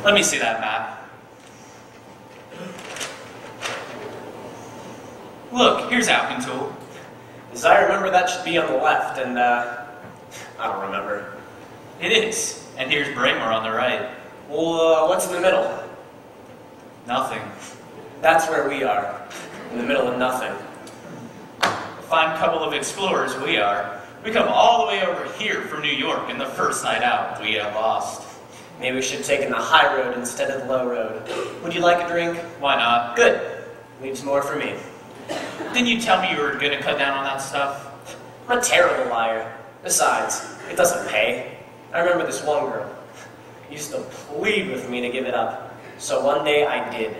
Let me see that map. Look, here's Alcantool. As I remember, that should be on the left, and, I don't remember. It is. And here's Braemar on the right. Well, what's in the middle? Nothing. That's where we are. In the middle of nothing. A fine couple of explorers we are. We come all the way over here from New York, and the first night out, we get lost. Maybe we should have taken the high road instead of the low road. Would you like a drink? Why not? Good. Leaves more for me. Didn't you tell me you were going to cut down on that stuff? I'm a terrible liar. Besides, it doesn't pay. I remember this one girl. Used to plead with me to give it up. So one day I did.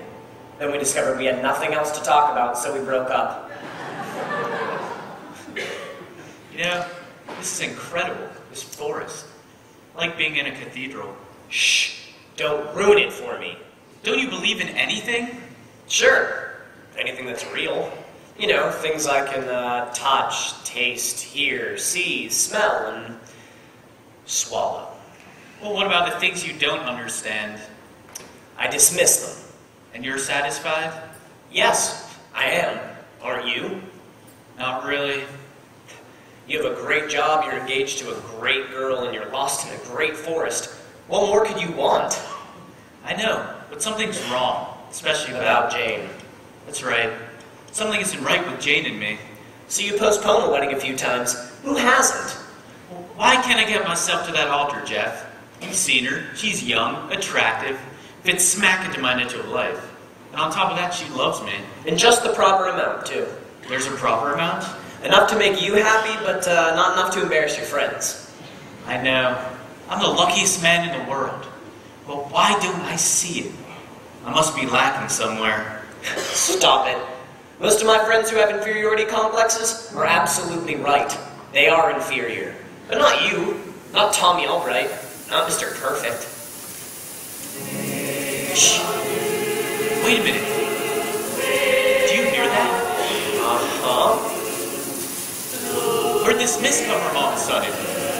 Then we discovered we had nothing else to talk about, so we broke up. You know, this is incredible, this forest. Like being in a cathedral. Shh! Don't ruin it for me. Don't you believe in anything? Sure. Anything that's real. You know, things I can touch, taste, hear, see, smell, and swallow. Well, what about the things you don't understand? I dismiss them. And you're satisfied? Yes, I am. Aren't you? Not really. You have a great job, you're engaged to a great girl, and you're lost in a great forest. What more could you want? I know, but something's wrong, especially About Jane. That's right. Something isn't right with Jane and me. So you postponed the wedding a few times. Who hasn't? Well, why can't I get myself to that altar, Jeff? You've seen her. She's young, attractive, fits smack into my niche of life. And on top of that, she loves me. In just the proper amount, too. There's a proper amount? Enough to make you happy, but not enough to embarrass your friends. I know. I'm the luckiest man in the world. But why don't I see it? I must be lacking somewhere. Stop it. Most of my friends who have inferiority complexes are absolutely right. They are inferior. But not you. Not Tommy Albright. Not Mr. Perfect. Shh. Wait a minute. Do you hear that? Uh-huh. Where'd this mist come from all of a sudden?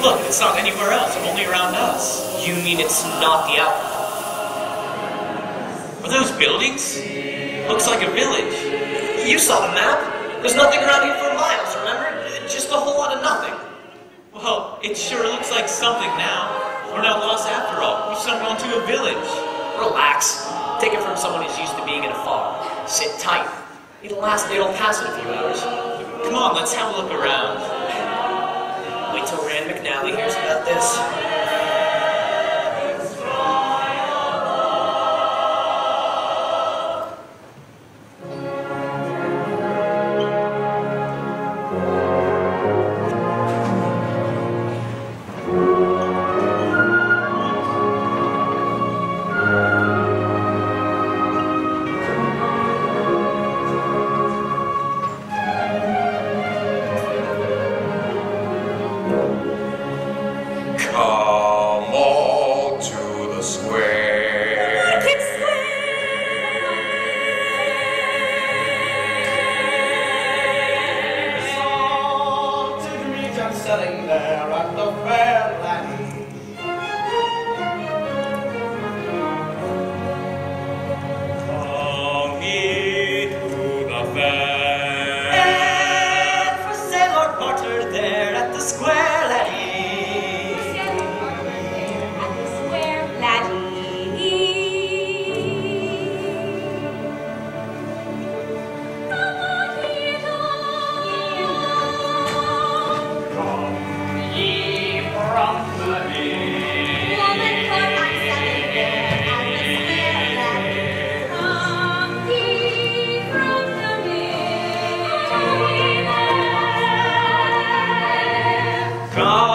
Look, it's not anywhere else, only around us. You mean it's not the outlaw? Are those buildings? Looks like a village. You saw the map. There's nothing around here for miles, remember? Just a whole lot of nothing. Well, it sure looks like something now. We're not lost after all. We've stumbled onto a village. Relax. Take it from someone who's used to being in a fog. Sit tight. It'll pass in a few hours. Come on, let's have a look around. Wait till Rand McNally hears about this. Sitting there at the fair laddie. Come ye to the fair, and for sale or barter there at the square laddie. At the square laddie. Come on here, Come ye from the hill, woman, for my selling there at the square laddie. Come ye from the mill. come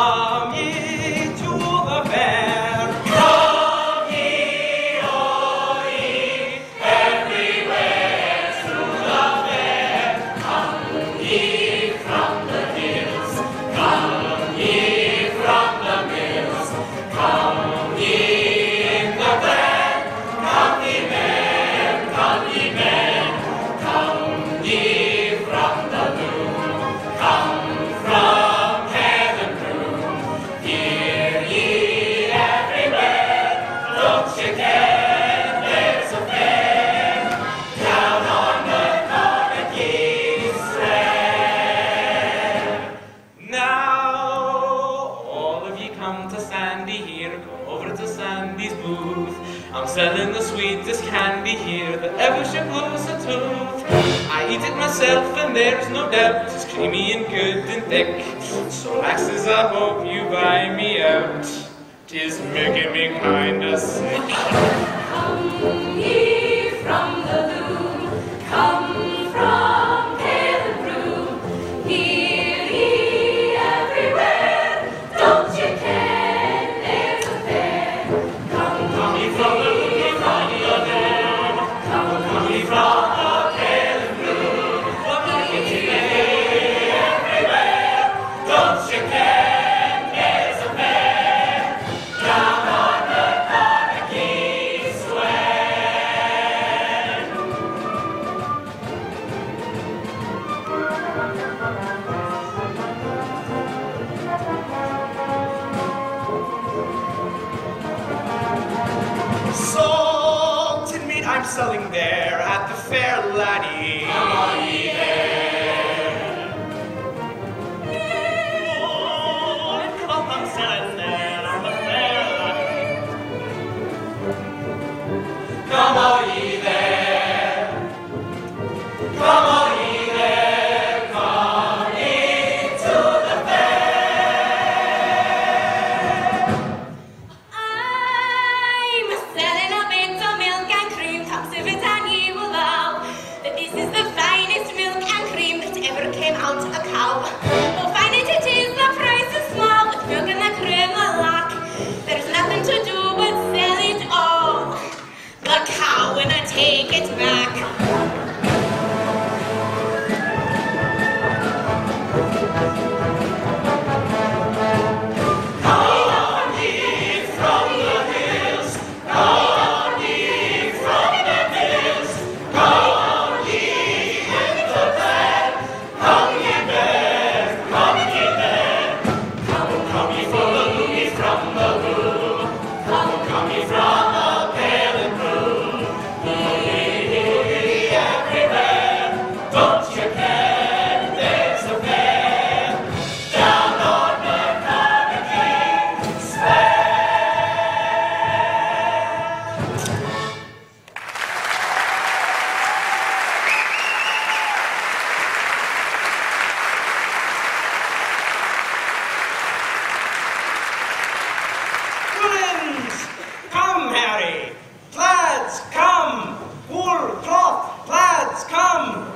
smooth. I'm selling the sweetest candy here that ever should lose a tooth. I eat it myself and there's no doubt it's creamy and good and thick. So lasses, I hope you buy me out. 'Tis making me kinda sick. Come ye from the loom, come from pale and broom. Hear ye everywhere, don't you care there's a fair? Come ye from the loom, from the loom, come ye from the pale and broom. Hear ye everywhere, don't you care there's a fair? Down on the Carnegie Square. Salted meat I'm selling there at the fair, laddie. Come on ye there. Oh, and come I'm selling there at the fair, laddie. Come on ye there. Come on ye there. Come into the fair. I'm selling a bit of milk and cream. Come sip it and ye will know that this is the finest milk and cream that ever came out of a cow. Oh, fine it is, the price is small, with milk and the cream alike. There's nothing to do but sell it all. The cow when I take it back. Come ye from the hills, come ye from the hills, come ye in the bed, come ye there, come ye there. Come ye from the loom, ye from the loom, come ye from the pale and blue. Ye everywhere, don't you care, there's a fair, down on the Carnegie Woolens, come, Harry. Plaids, come. Wool, cloth, plaids, come.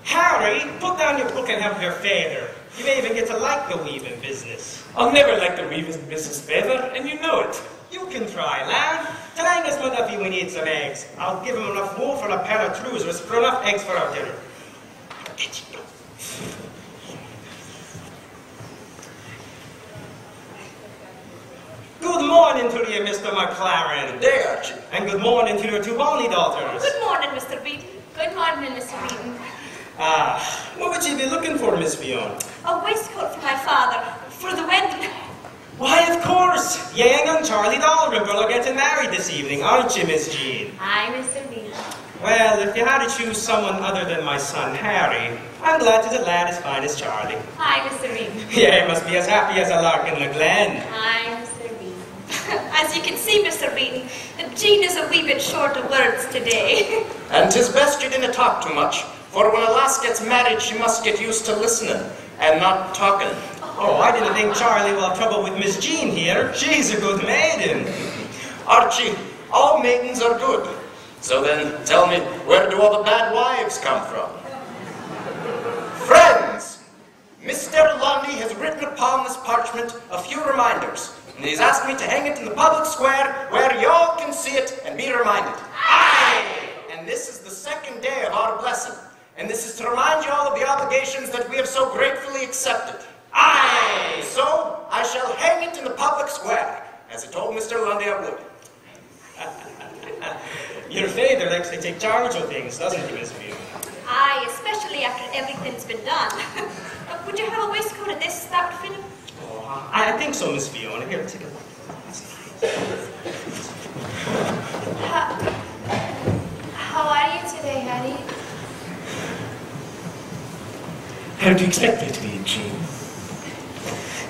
Harry, put down your book and have your feather. You may even get to like the weaving business. I'll never like the weaving business, Feather, and you know it. You can try, lad. Tonight Mudafi we need some eggs. I'll give him enough wool for a pair of trousers for enough eggs for our dinner. Good morning to you, Mr. McLaren. Day, Archie. And good morning to your two bonny daughters. Good morning, Mr. Beaton. Good morning, Mr. Beaton. What would you be looking for, Miss Fiona? A waistcoat for my father, for the wedding. Why, of course. Yang and Charlie Dalrymple are getting married this evening, aren't you, Miss Jean? Hi, Mr. Beaton. Well, if you had to choose someone other than my son, Harry, I'm glad there's a lad as fine as Charlie. Hi, Mr. Beaton. Yeah, he must be as happy as a lark in the glen. Hi, Mr. Beaton. As you can see, Mr. Beaton, Jean is a wee bit short of words today. And 'tis best you didn't talk too much, for when a lass gets married, she must get used to listening and not talking. Oh, I didn't think Charlie will have trouble with Miss Jean here. She's a good maiden. Archie, all maidens are good. So then, tell me, where do all the bad wives come from? Friends, Mr. Lundy has written upon this parchment a few reminders, and he's asked me to hang it in the public square where y'all can see it and be reminded. Aye! And this is the second day of our blessing, and this is to remind y'all of the obligations that we have so gratefully accepted. Aye! So, I shall hang it in the public square, as I told Mr. Lundy I would. Your father likes to take charge of things, doesn't he, Miss Fiona? Aye, especially after everything's been done. Would you have a waistcoat of this, Dr. Philip? Oh, I think so, Miss Fiona. Here, take a look. How are you today, Hattie? How do you expect me to be, Jean?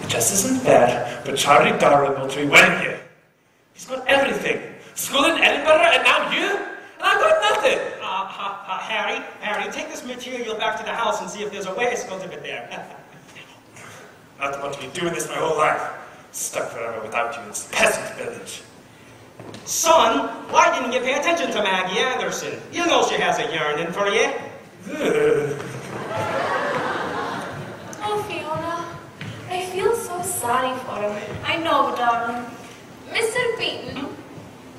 It just isn't fair, but Charlie Dalrymple to be wedding you. He's got everything. School in Edinburgh, and now you? And I've got nothing. Harry, take this material back to the house and see if there's a waistcoat of it there. Not want to be doing this my whole life. Stuck forever without you in this peasant village. Son, why didn't you pay attention to Maggie Anderson? You know she has a yearning for you. Oh, Fiona, I feel so sorry for him. I know, darling. Mr. Beaton,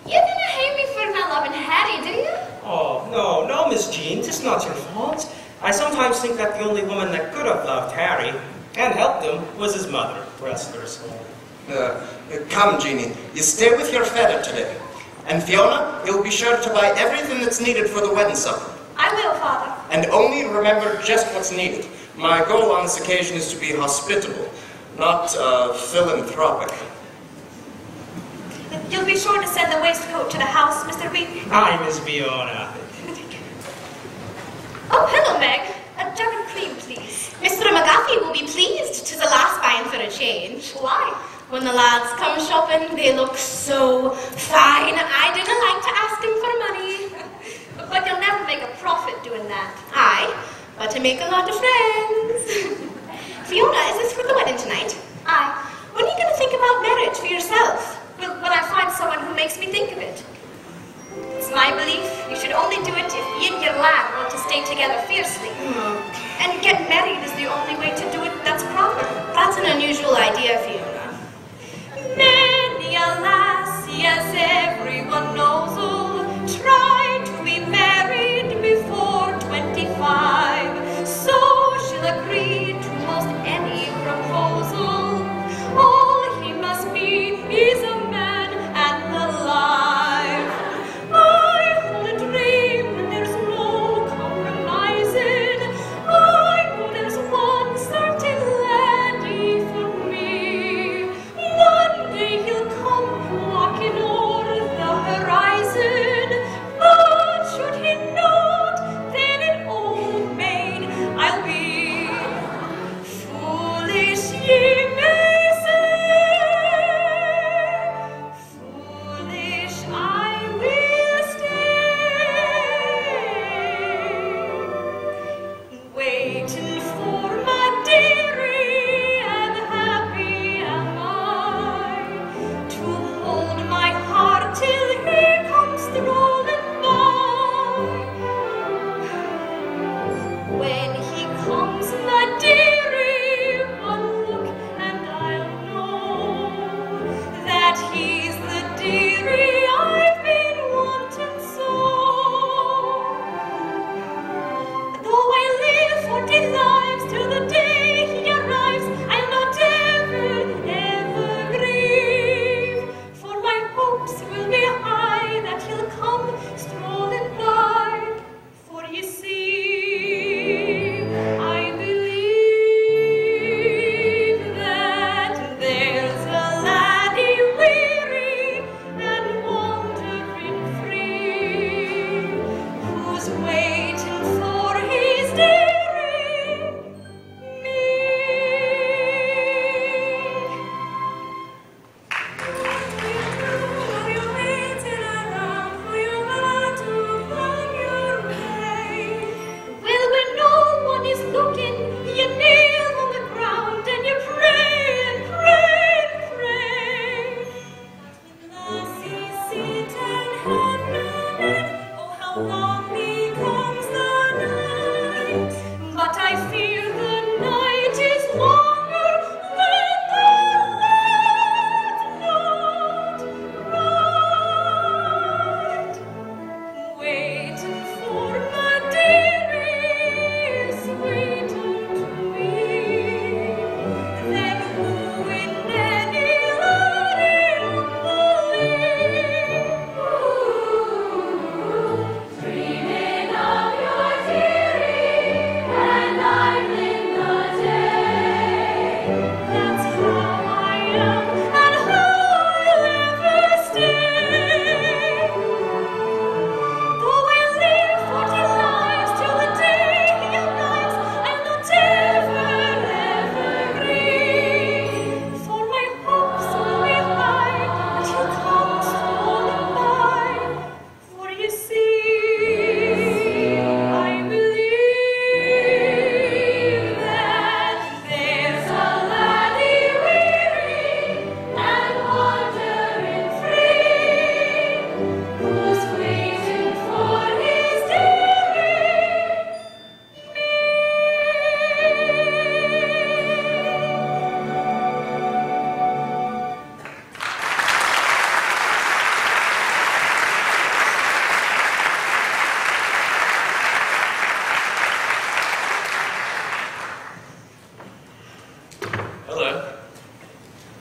you didn't hate me for not loving Hattie, do you? Oh, no, Miss Jean, it's not your fault. I sometimes think that the only woman that could have loved Harry and helped him was his mother, rest her soul. Come, Jeannie. You stay with your feather today. And Fiona, you'll be sure to buy everything that's needed for the wedding supper. I will, Father. And only remember just what's needed. My goal on this occasion is to be hospitable, not philanthropic. You'll be sure to send the waistcoat to the house, Mr. Beaton? Hi, Miss Fiona. Oh, hello, Meg. A jug of cream, please. Mr. McGuffey will be pleased. 'Tis the last buying for a change. Why? When the lads come shopping, they look so fine. I didn't like to ask him for money. But you'll never make a profit doing that. Aye, but to make a lot of friends. Fiona, is this for the wedding tonight? Aye. When are you going to think about marriage for yourself? When I find someone who makes me think of it. It's my belief you should only do it if you and your lad want to stay together fiercely. And get married is the only way to do it that's proper. That's an unusual idea, Fiona. Many a lassie, as everyone knows, try to be married before 25. So she'll agree to most any proposal. All he must be is a man and alive. I hold a dream and there's no compromising. I know there's one certain laddie for me.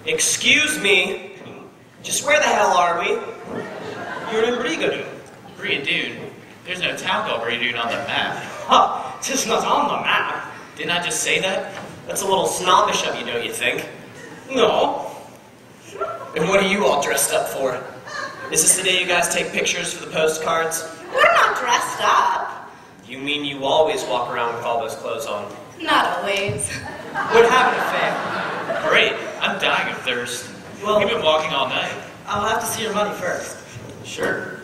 Excuse me. Just where the hell are we? You're in Brigadoon. Brigadoon? There's no town called Brigadoon on the map. Ha! Tis not on the map. Didn't I just say that? That's a little snobbish of you, don't you think? No. And what are you all dressed up for? Is this the day you guys take pictures for the postcards? We're not dressed up. You mean you always walk around with all those clothes on? Not always. We're having a fair. Great. I'm dying of thirst. Well- We've been walking all night. I'll have to see your money first. Sure.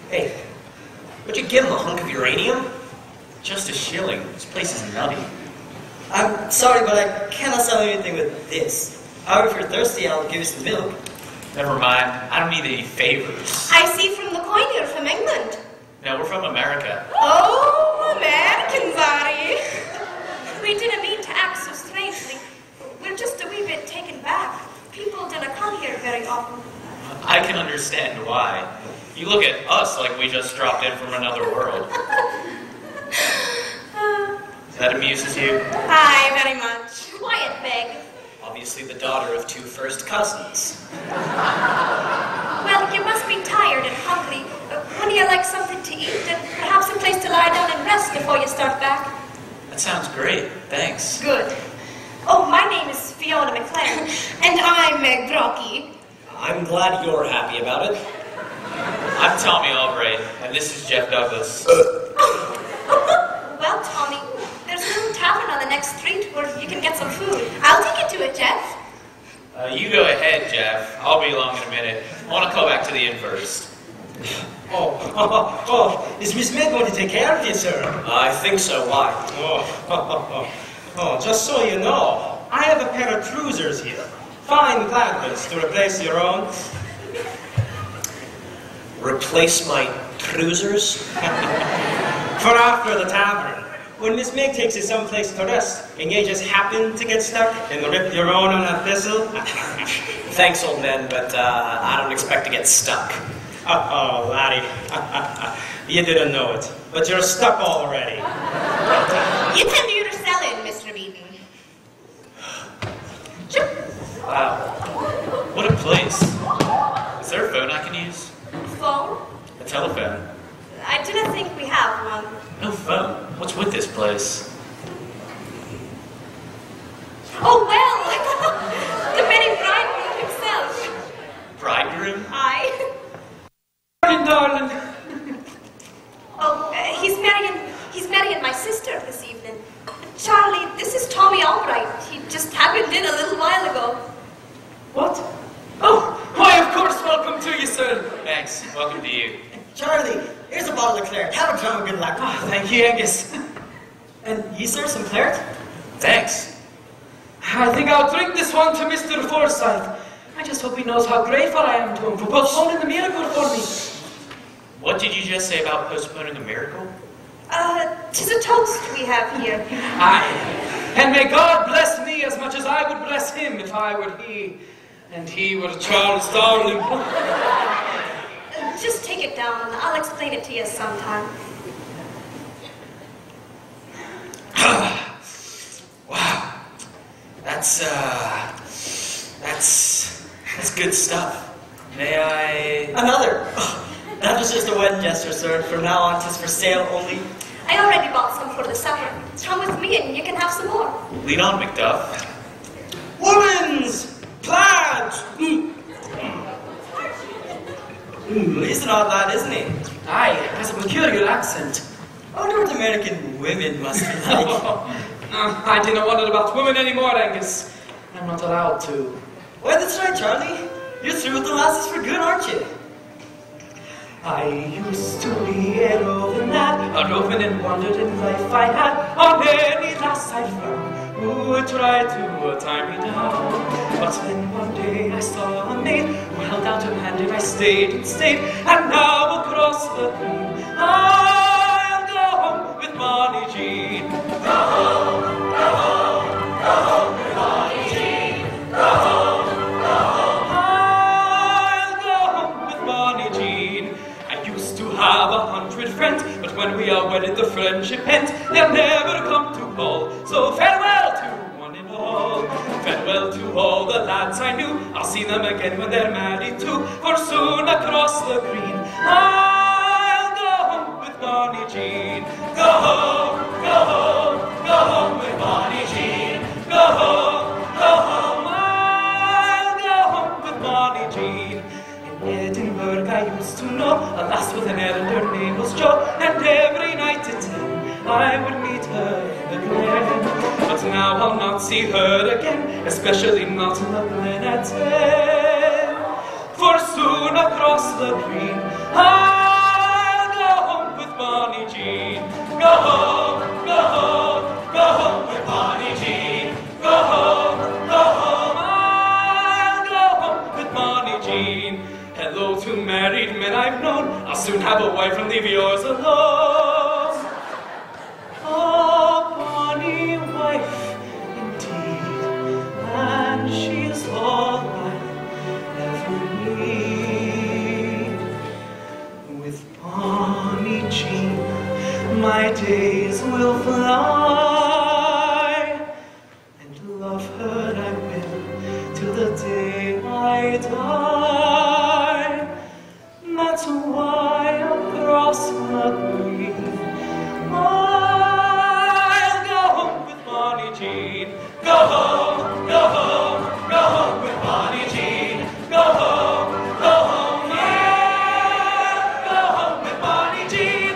Hey, would you give him a hunk of uranium? Just a shilling. This place is nutty. I'm sorry, but I cannot sell you anything with this. However, if you're thirsty, I'll give you some milk. Never mind. I don't need any favors. I see from the coin you're from England. No, we're from America. Oh, Americans, are you? We didn't mean to act so strangely. We're just a wee bit taken back. People don't come here very often. I can understand why. You look at us like we just dropped in from another world. That amuses you? Aye, very much. Quiet, Meg. Obviously the daughter of two first cousins. Well, you must be tired and hungry. Wouldn't you like something to eat and perhaps a place to lie down and rest before you start back? That sounds great. Thanks. Good. Oh, my name is Fiona McLean. And I'm Meg Brocky. I'm glad you're happy about it. I'm Tommy Albright, and this is Jeff Douglas. Well, Tommy, there's a little tavern on the next street where you can get some food. I'll take you to it, Jeff. You go ahead, Jeff. I'll be along in a minute. I want to call back to the inn first. Oh, is Miss Meg going to take care of you, sir? I think so. Why? Oh, just so you know, I have a pair of trousers here. Fine gladness to replace your own. Replace my trousers? For after the tavern, when Miss Meg takes you someplace to rest, and you just happen to get stuck and rip your own on a thistle. Thanks, old man, but I don't expect to get stuck. Oh, laddie. You didn't know it, but you're stuck already. You can do your selling, Mr. Beaton. Wow. What a place. Is there a phone I can use? Phone? A telephone? I didn't think we have one. No phone. What's with this place? Oh, well, the very bridegroom himself. Bridegroom? Aye. Darling. Oh, he's marrying my sister this evening. Charlie, this is Tommy Albright. He just happened in a little while ago. What? Oh, why, of course, welcome to you, sir. Thanks. Welcome to you. Charlie, here's a bottle of claret. Have a drum of good luck. Ah, thank you, Angus. And you, sir, some claret? Thanks. I think I'll drink this one to Mr. Forsyth. I just hope he knows how grateful I am to him for postponing the miracle for me. What did you just say about postponing the miracle? 'Tis a toast we have here. Aye. And may God bless me as much as I would bless him if I were he, and he were Charles Darling. Just take it down and I'll explain it to you sometime. Wow. That's good stuff. May I... Another. Oh, that was just a wedding gesture, sir. From now on, 'tis for sale only. I already bought some for the supper. Come with me and you can have some more. Lead on, Macduff. Women's plaids. He's an odd lad, isn't he? Aye, has a peculiar accent. Oh, North American women must be like. I do not wonder about women anymore, Angus. I'm not allowed to. Why, that's right, Charlie. You're through with the lasses for good, aren't you? I used to be a roving lad, a roving and wandering life I had. On any lass I found who would try to tie me down. But then one day I saw a maid who held out her hand and I stayed and stayed. And now across the plain I'll go home with Bonnie Jean. Go home, go home, go home with Bonnie Jean. Go home, go home. I'll go home with Bonnie Jean. I used to have 100 friends. went, but when we are wedded, the friendship ends. They'll never come to call, so farewell to one and all. Farewell to all the lads I knew. I'll see them again when they're married too. For soon across the green, I'll go home with Bonnie Jean. Go home, go home, go home with Bonnie Jean. Go home, go home, I'll go home with Bonnie Jean. In Edinburgh I used to know a lass with an elder name was Jo, and every night at 10 I would meet her in the glen. But now I'll not see her again, especially not in the glen at 10. For soon across the green I'll go home with Bonnie Jean. Go home, go home, go home with Bonnie Jean. Go home, I'll go home with Bonnie Jean. Hello to married men I've known, I'll soon have a wife and leave yours alone. Oh, Bonnie wife, indeed, and she's all I ever need. With Bonnie Jean, my days will fly, and love her I will till the day I die. That's why across the green I'll go home with Bonnie Jean. Go home, go home, go home with Bonnie Jean. Go home, yeah, go home with Bonnie Jean.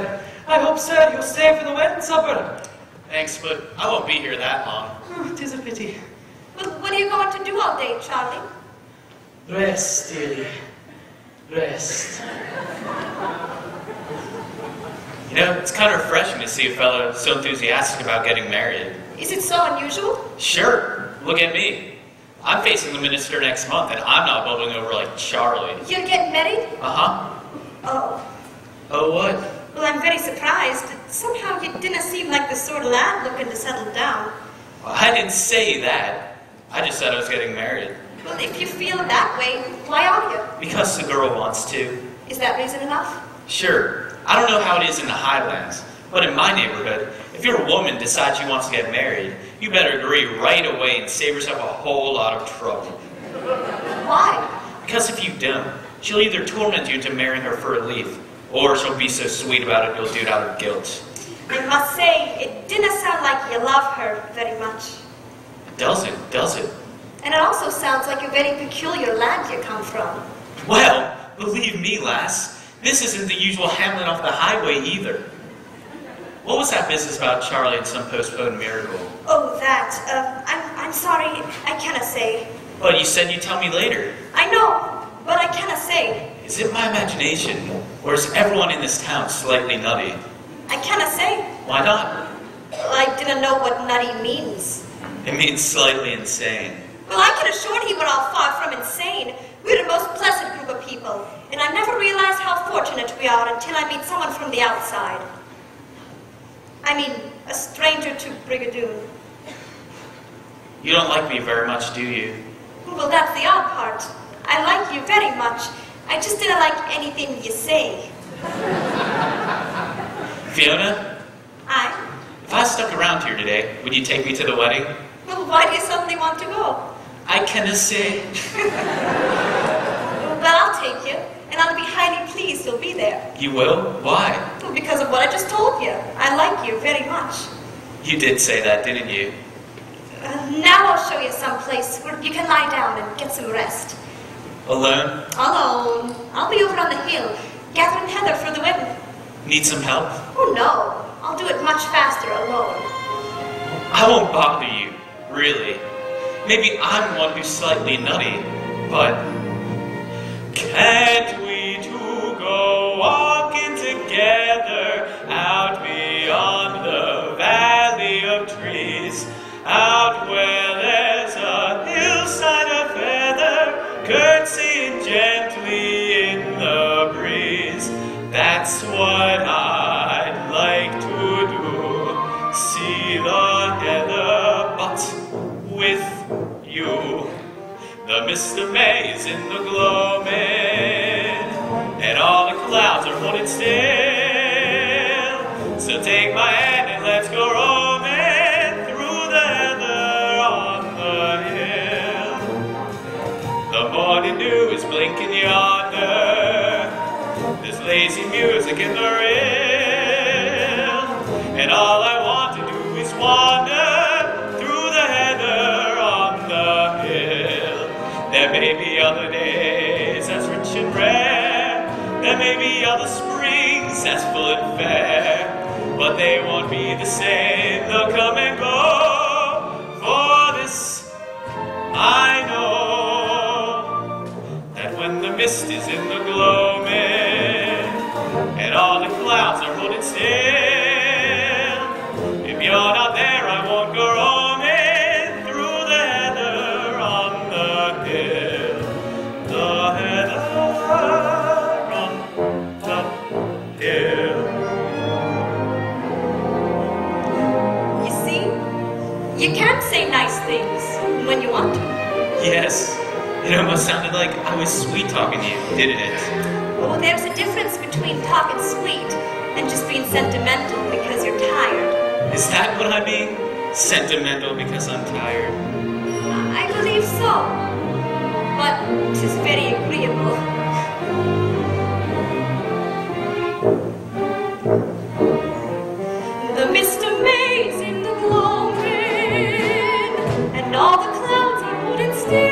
sir. I hope, sir, you'll stay for the wedding supper. Thanks, but I won't be here that long. Oh, 'tis a pity. Well, what are you going to do all day, Charlie? Rest, dearie. Rest. You know, it's kind of refreshing to see a fellow so enthusiastic about getting married. Is it so unusual? Sure, look at me. I'm facing the minister next month, and I'm not bubbling over like Charlie. You're getting married? Uh-huh. Oh. Oh, what? Well, I'm very surprised. Somehow you didn't seem like the sort of lad looking to settle down. Well, I didn't say that. I just said I was getting married. Well, if you feel that way, why are you? Because the girl wants to. Is that reason enough? Sure. I don't know how it is in the Highlands, but in my neighborhood, if your woman decides she wants to get married, you better agree right away and save yourself a whole lot of trouble. Why? Because if you don't, she'll either torment you into marrying her for a leaf, or she'll be so sweet about it you'll do it out of guilt. I must say, it didn't sound like you love her very much. Does it? Does it? And it also sounds like a very peculiar land you come from. Well, believe me, lass, this isn't the usual hamlet off the highway either. What was that business about Charlie and some postponed miracle? Oh, that. I'm sorry, I cannot say. But you said you'd tell me later. I know, but I cannot say. Is it my imagination, or is everyone in this town slightly nutty? I cannot say. Why not? Well, I didn't know what nutty means. It means slightly insane. Well, I can assure you we're all far from insane. We're a most pleasant group of people, and I never realize how fortunate we are until I meet someone from the outside. I mean, a stranger to Brigadoon. You don't like me very much, do you? Well, that's the odd part. I like you very much. I just didn't like anything you say. Fiona, I? if I stuck around here today, would you take me to the wedding? Well, why do you suddenly want to go? I cannot say. Well, I'll take you, and I'll be highly pleased you'll be there. You will? Why? Well, because of what I just told you. I like you very much. You did say that, didn't you? Now I'll show you some place where you can lie down and get some rest. Alone? Alone. I'll be over on the hill, gathering heather for the wedding. Need some help? Oh, no. I'll do it much faster alone. I won't bother you, really. Maybe I'm one who's slightly nutty, but... Can't we two go walking together out beyond the valley of trees, out where there's a hillside of heather, curtsying gently in the breeze? That's what I'd like to do, see the heather, but with you. The mist of May is in the gloaming, and all the clouds are holding still. So take my hand and let's go roaming through the heather on the hill. The morning dew is blinking yonder, there's lazy music in the rill, and all I want to do is wander through the heather on the hill. There may be other days as rich and rare, there may be other springs as full and fair, but they won't be the same, they'll come and go. For this I know, that when the mist is in the gloaming, and all the clouds are holding still, if you're not there I won't go roaming through the heather on the hill. The heather on the hill. You see? You can say nice things when you want to. Yes, it almost sounded like I was sweet talking to you, didn't it? Well, there's a difference between talking sweet and just being sentimental because you're tired. Is that what I mean? Sentimental because I'm tired? I believe so. But 'tis very agreeable. The mist of May is in the gloaming, and all the clouds are holding still.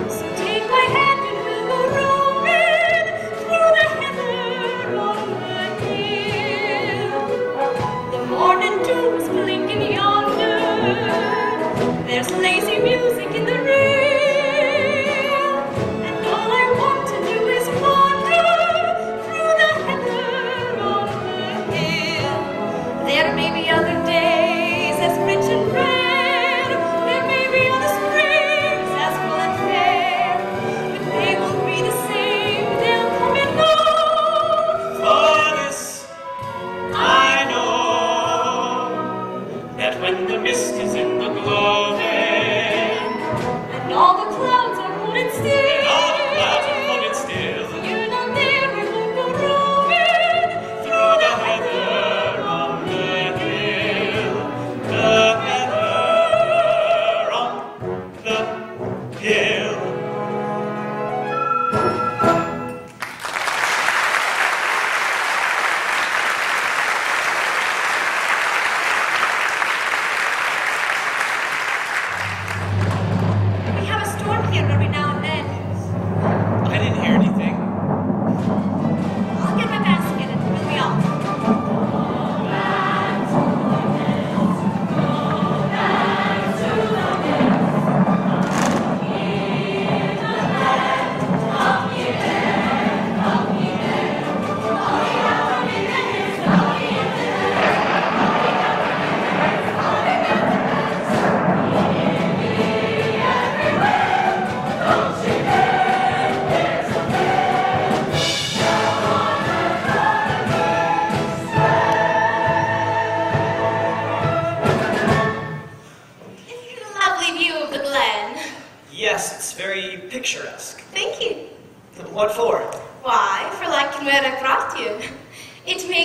So take my hand and we'll go roaming through the heather on the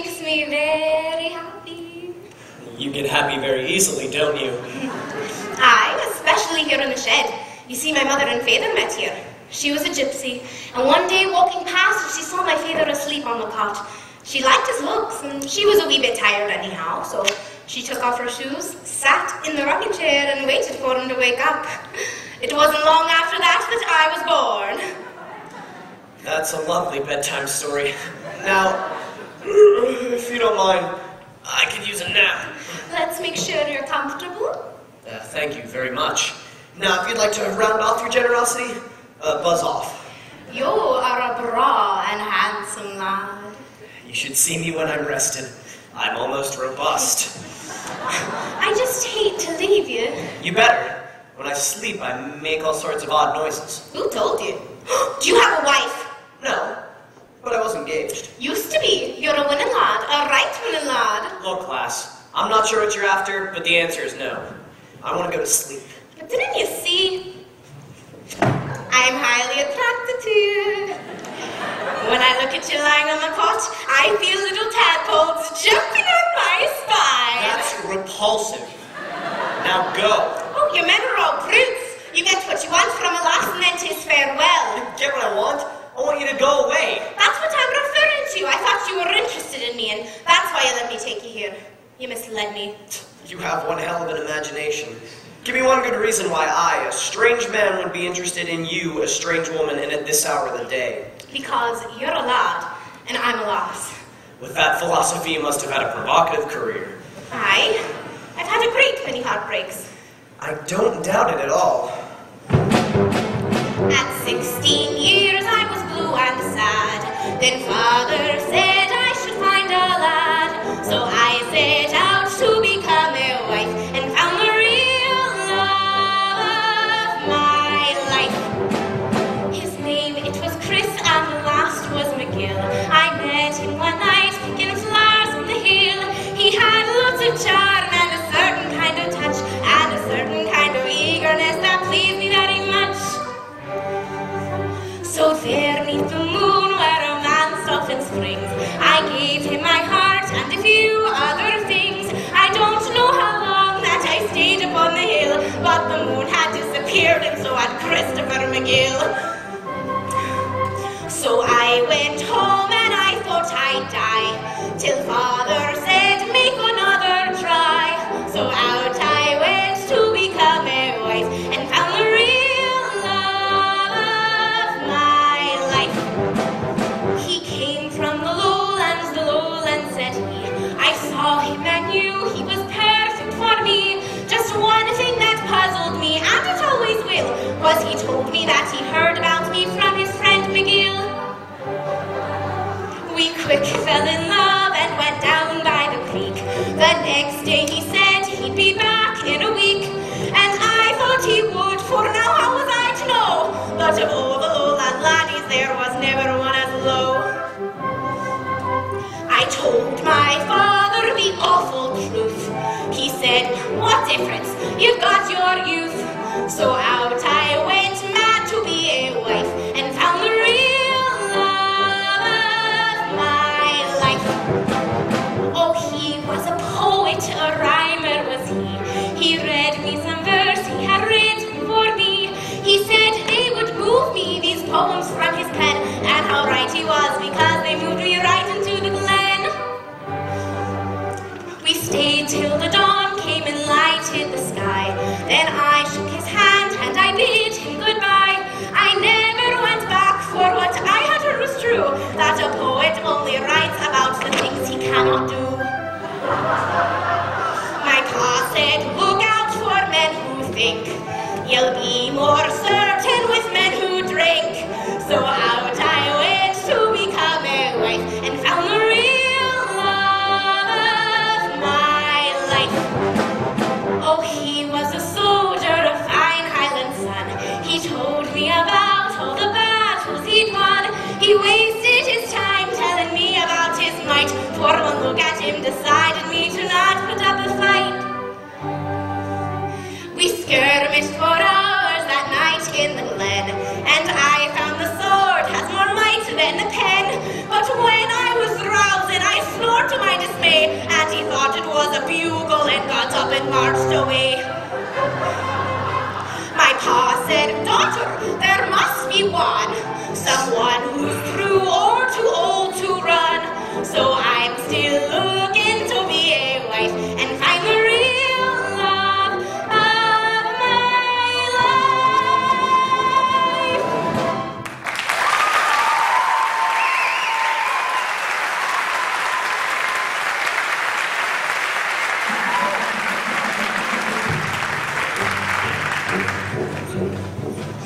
makes me very happy. You get happy very easily, don't you? Aye, especially here in the shed. You see, my mother and father met here. She was a gypsy, and one day walking past, she saw my father asleep on the cot. She liked his looks, and she was a wee bit tired anyhow, so she took off her shoes, sat in the rocking chair, and waited for him to wake up. It wasn't long after that I was born. That's a lovely bedtime story. Now, if you don't mind, I could use a nap. Let's make sure you're comfortable. Thank you very much. Now, if you'd like to round off your generosity, buzz off. You are a braw and handsome lad. You should see me when I'm rested. I'm almost robust. I just hate to leave you. You better. When I sleep, I make all sorts of odd noises. Who told you? Do you have a wife? No, but I was engaged. Used to be. You're a winning lad, a right winning lad. Look, lass, I'm not sure what you're after, but the answer is no. I want to go to sleep. But didn't you see? I'm highly attracted to you. When I look at you lying on the cot, I feel little tadpoles jumping on my spine. That's repulsive. Now go. Oh, you men are all brutes. You get what you want from a lass and then 'tis farewell. Get what I want? I want you to go away. That's what I'm referring to. I thought you were interested in me, and that's why you let me take you here. You misled me. You have one hell of an imagination. Give me one good reason why I, a strange man, would be interested in you, a strange woman, and at this hour of the day. Because you're a lad, and I'm a lass. With that philosophy, you must have had a provocative career. Aye. I've had a great many heartbreaks. I don't doubt it at all. At 16 years I was blue and sad. Then father said I should find a lad. So I set out to become a wife and found the real love of my life. His name, it was Chris, and the last was McGill. I met him one night picking flowers on the hill. He had lots of charm and a certain kind of touch and a certain kind of eagerness that pleased me very much. So there neath the moon where romance often springs, I gave him my heart and a few other things. I don't know how long that I stayed upon the hill, but the moon had disappeared and so had Christopher McGill. So I went home and I thought I'd die, till father said make another try. So out I went to become a wife and found the real love of my life. He came from the lowlands said he. I saw him and knew he was perfect for me. Just one thing that puzzled me, and it always will, was he told me that he heard about me from his friend McGill. We quick fell in love and went down by the creek. The next day he said he'd be back in a week, and I thought he would, for now how was I to know? But of all the lowland laddies there was never one as low. I told my father the awful truth. He said, what difference? You've got your youth. So out I went mad to be a wife and found the real love of my life. Oh, he was a poet, a rhymer was he. He read me some verse he had written for me. He said they would move me, these poems from his pen, and how right he was because they moved me right into the glen. We stayed till the dawn came and lighted the sky. Then I shook his hand and I bid him goodbye. I never went back, for what I had heard was true, that a poet only writes about the things he cannot do. My pa said, look out for men who think. You'll be more certain with men who drink. So out I went to become a wife and found the real love of my life. Oh, he was a soldier, a fine Highland son. He told me about all the battles he'd won. He wasted his time telling me about his might, for one look at him decided me to not put up a fight. We skirmished for hours that night in the glen, and I found the sword has more might than the pen. But when I was roused and I swore to day, and he thought it was a bugle and got up and marched away. My pa said, daughter, there must be one, someone who's through or too old to run. So I'm still looking to be a wife and find the real love of my life.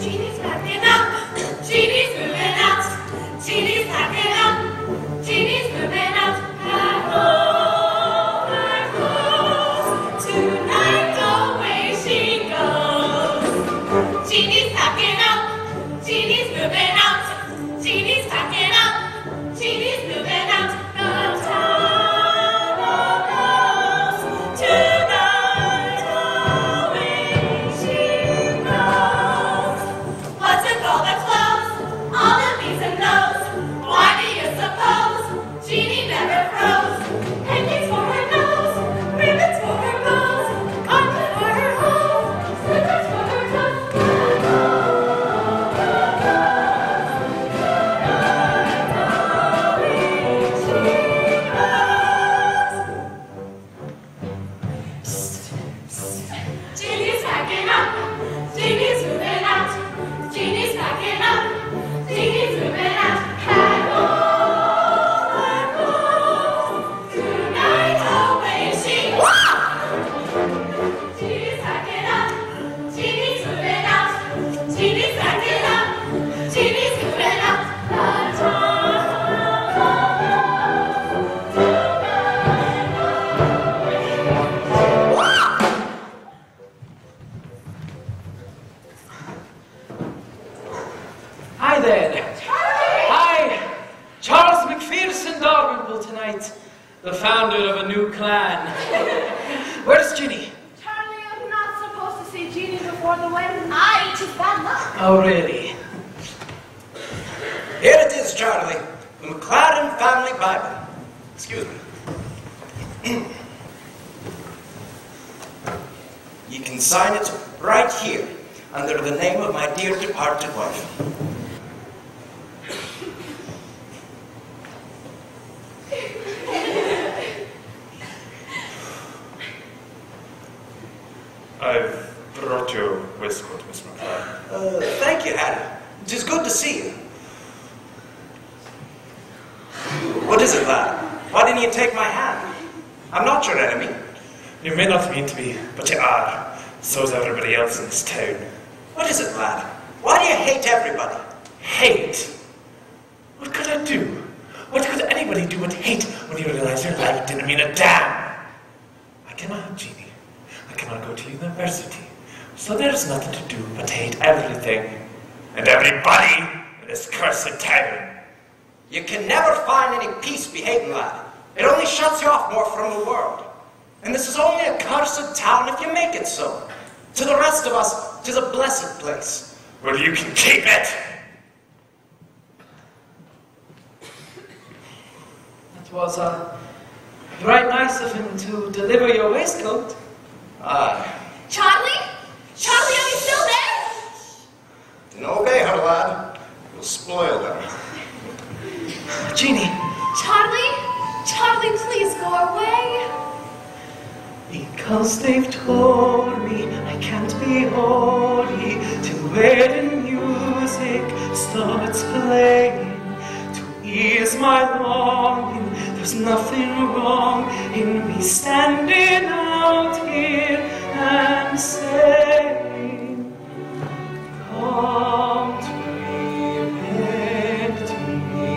Jeannie's packing up. Jeannie's moving out. Jeannie's packing up. Jeannie's moving out. Pack all her clothes. Tonight away she goes. Jeannie's packing up. Jeannie's moving out. Jeannie's packing up. Jeannie's moving out. The town goes. Tonight away she goes. What's with all the clothes? All the bees and those. Why do you suppose Jeannie never froze? Hangings for her nose, ribbons for her bows, carpet for her home, slippers for her toes. Jeannie's packing up. Jeannie's moving out. Jeannie's packing up. Jeannie's moving out. Pack all her clothes. Tonight away she goes. Jeannie's packing up. Jeannie's moving out. Jeannie's packing up. Jeannie's moving out. The town Hi there. Hi, Charles McPherson Dalrymple tonight, the founder of a new clan. Where's Ginny? Charlie, you're not supposed to see Jeannie before the wedding. Aye, it's bad luck. Oh, really? Here it is, Charlie, the McLaren Family Bible. Excuse me. You can sign it right here, under the name of my dear departed wife. I've brought your waistcoat, Miss McLaren. Thank you, Harry. It is good to see you. What is it, lad? Why didn't you take my hand? I'm not your enemy. You may not mean to be, but you are. So is everybody else in this town. What is it, lad? Why do you hate everybody? Hate? What could I do? What could anybody do but hate when you realize your life didn't mean a damn? I cannot, Jeannie. I cannot go to university. So there's nothing to do but hate everything and everybody in this cursed town. You can never find any peace behaving, lad. It only shuts you off more from the world. And this is only a cursed town if you make it so. To the rest of us, 'tis a blessed place. Well, you can keep it. That was right nice of him to deliver your waistcoat. Aye. Charlie? Charlie, are you still there? Don't obey her, lad. You'll spoil them. Jeannie. Charlie? Charlie, please go away. Because they've told me I can't be holy till wedding music starts playing. To ease my longing, there's nothing wrong in me standing out here and saying, come to me, beg to me,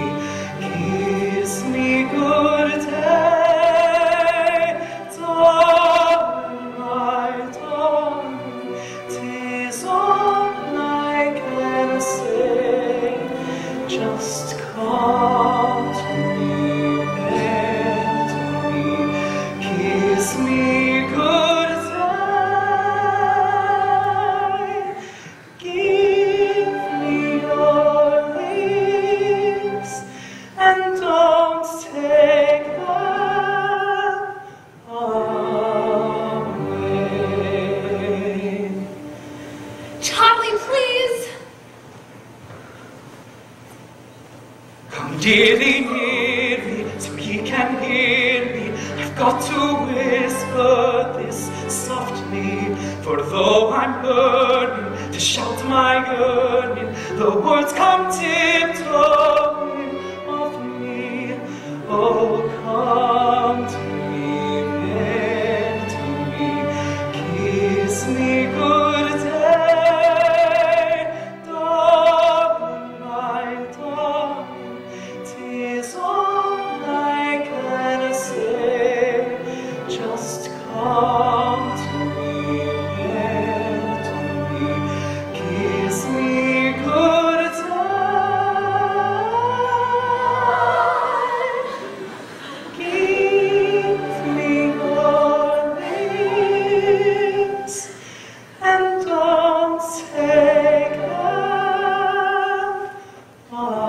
kiss me good day. Darling, my darling, 'tis all I can say. Just come to me, beg to me, kiss me good day. nearly, nearly, so he can hear me. I've got to whisper this softly, for though I'm burning to shout my yearning, the words come tiptoeing of me. Oh, come to me, bend to me, kiss me good day, darling, my darling, 'tis all I can say. Just come to me, bend to me, kiss me good day. Give me your wings and don't take them away.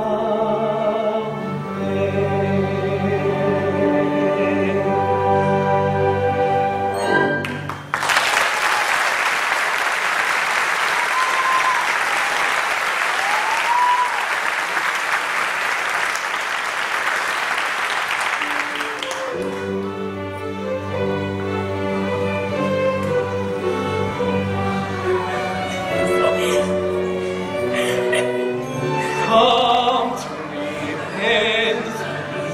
Come to me, bend to me.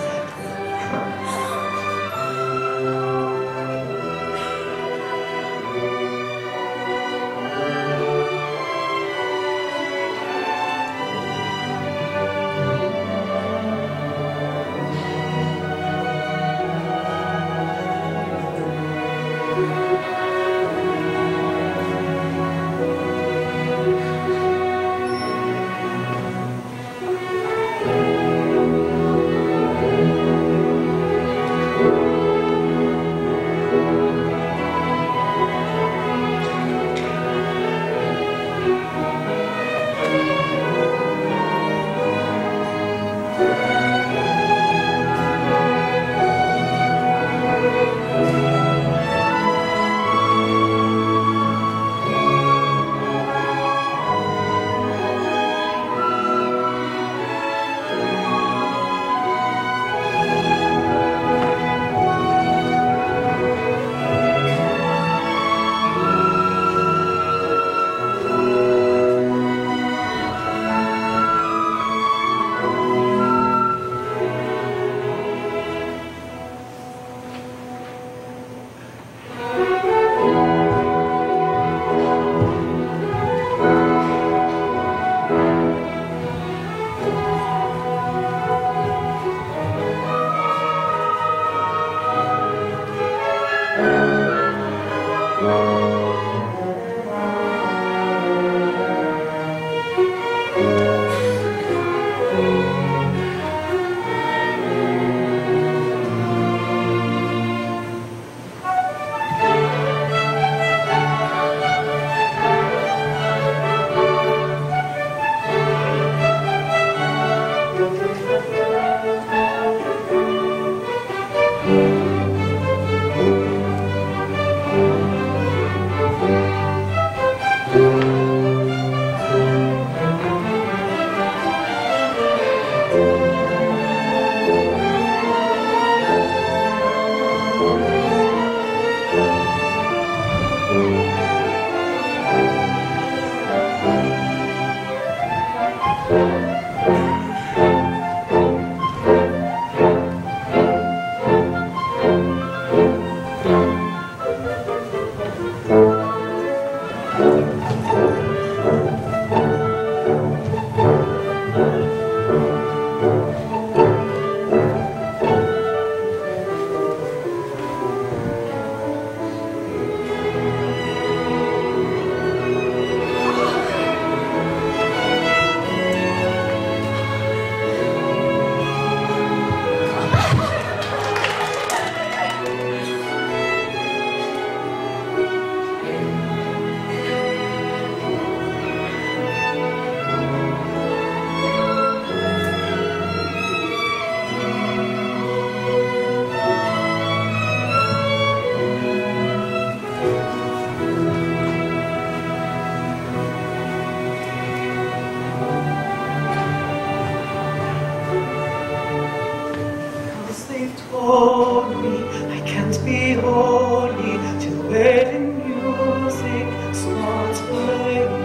hold me. I can't be holy till wedding music starts playing.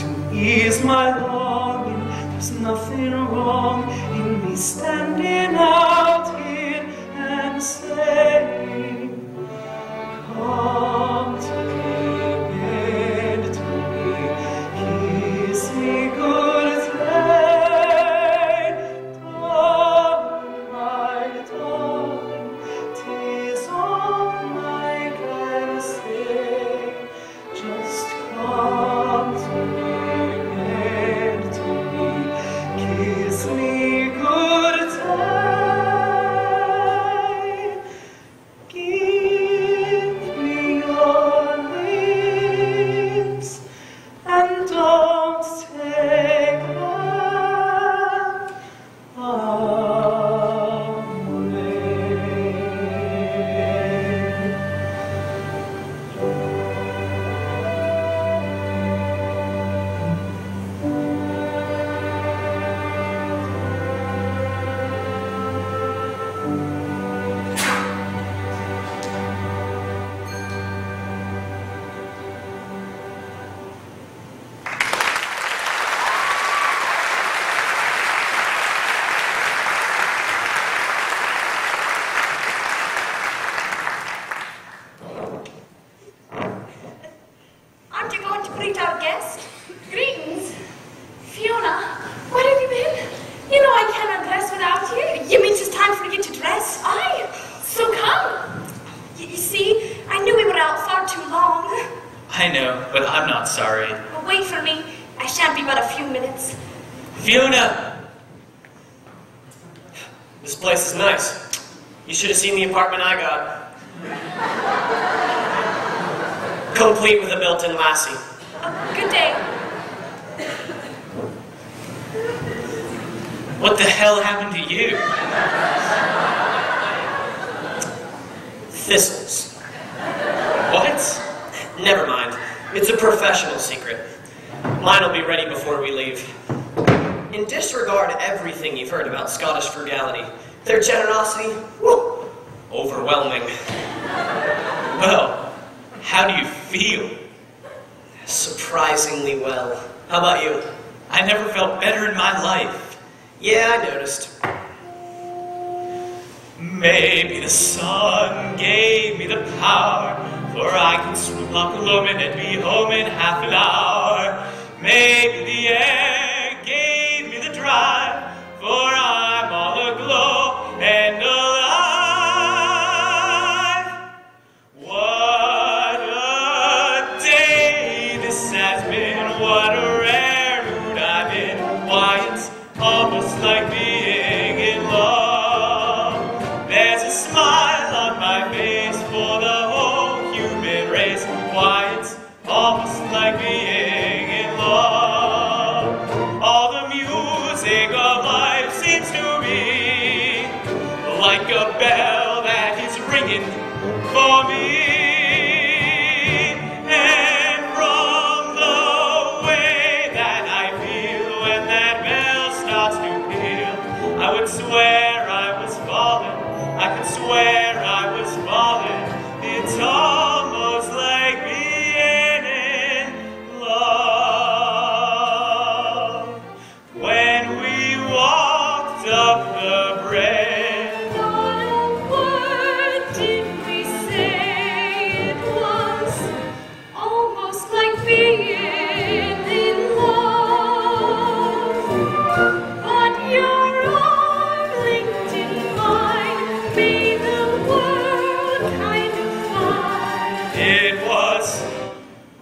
To ease my longing, there's nothing wrong in me standing out here and saying, come to me, bend to me, kiss me goodnight. Darling, my darling, 'tis all I can say. Just come to me, bend to me, kiss me goodnight. Give me your lips and don't take them away. Aren't you going to greet our guest? Greetings. Fiona, where have you been? You know I cannot dress without you. You mean it's time for you to dress? Aye. So come. You see, I knew we were out far too long. I know, but I'm not sorry. Well, wait for me. I shan't be but a few minutes. Fiona! This place is nice. You should have seen the apartment I got. Complete with a built-in lassie. Good day. What the hell happened to you? Thistles. What? Never mind. It's a professional secret. Mine will be ready before we leave. In disregard to everything you've heard about Scottish frugality, their generosity, whew, overwhelming. Well, how do you feel? Surprisingly well. How about you? I never felt better in my life. Yeah, I noticed. Maybe the sun gave me the power, for I can swoop like a lumen and be home in half an hour. Maybe the air gave me the drive, for I'm all aglow and alive. What a day this has been, what a rare mood I'm in. Why, it's almost like being in love. There's a smile on my face for the whole human race. Why, it's almost like being in love. All the music of life seems to be like a bell that is ringing for me. And from the way that I feel when that bell starts to peal, I would swear I was falling. I could swear I was falling. It's almost like being in love. When we walked up the bridge, Not a word did we say. It was almost like being in love. But your arm linked in mine made the world kind of fine. it was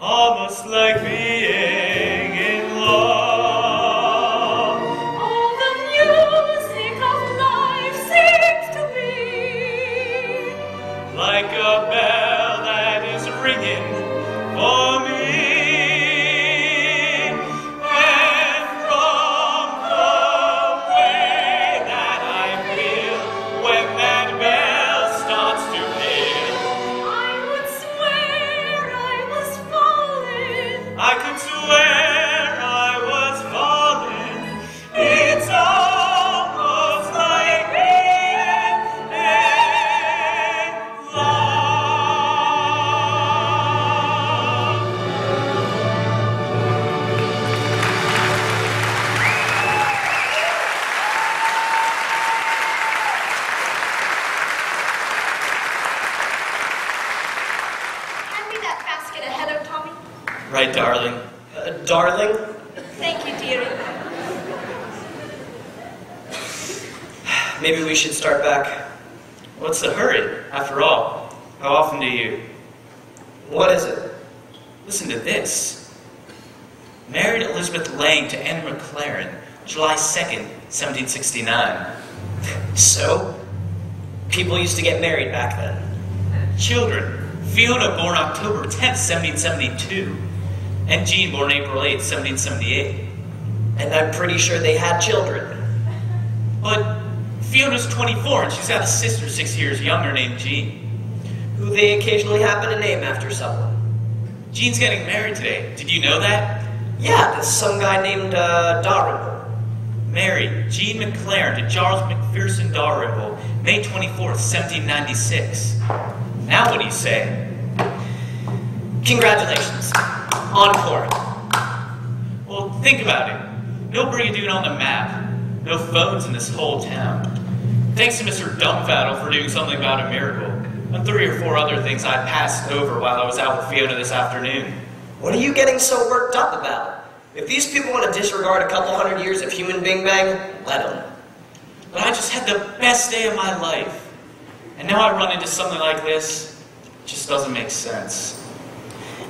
almost like being in love. All the music of life seems to be Like a bell that is ringing for me. And from the way that I feel when that bell starts to peal, I would swear I was falling. I could swear I was falling. It's almost like being in Right, darling? Darling? Thank you, dearie. Maybe we should start back. What's the hurry? After all, how often do you... What is it? Listen to this. Married Elizabeth Lang to Anna McLaren, July 2nd, 1769. So? People used to get married back then. Children. Fiona, born October 10th, 1772. And Jean, born April 8th, 1778. And I'm pretty sure they had children. But Fiona's 24 and she's got a sister 6 years younger named Jean. Who they occasionally happen to name after someone. Jean's getting married today. Did you know that? Yeah, there's some guy named Dalrymple. Married, Jean McLaren to Charles McPherson Dalrymple, May 24th, 1796. Now what do you say? Congratulations. Encore. Well, think about it. No Brigadoon on the map. No phones in this whole town. Thanks to Mr. Dumbfaddle for doing something about a miracle. And 3 or 4 other things I passed over while I was out with Fiona this afternoon. What are you getting so worked up about? If these people want to disregard a couple 100 years of human Bing Bang, let them. But I just had the best day of my life. And now I run into something like this. It just doesn't make sense.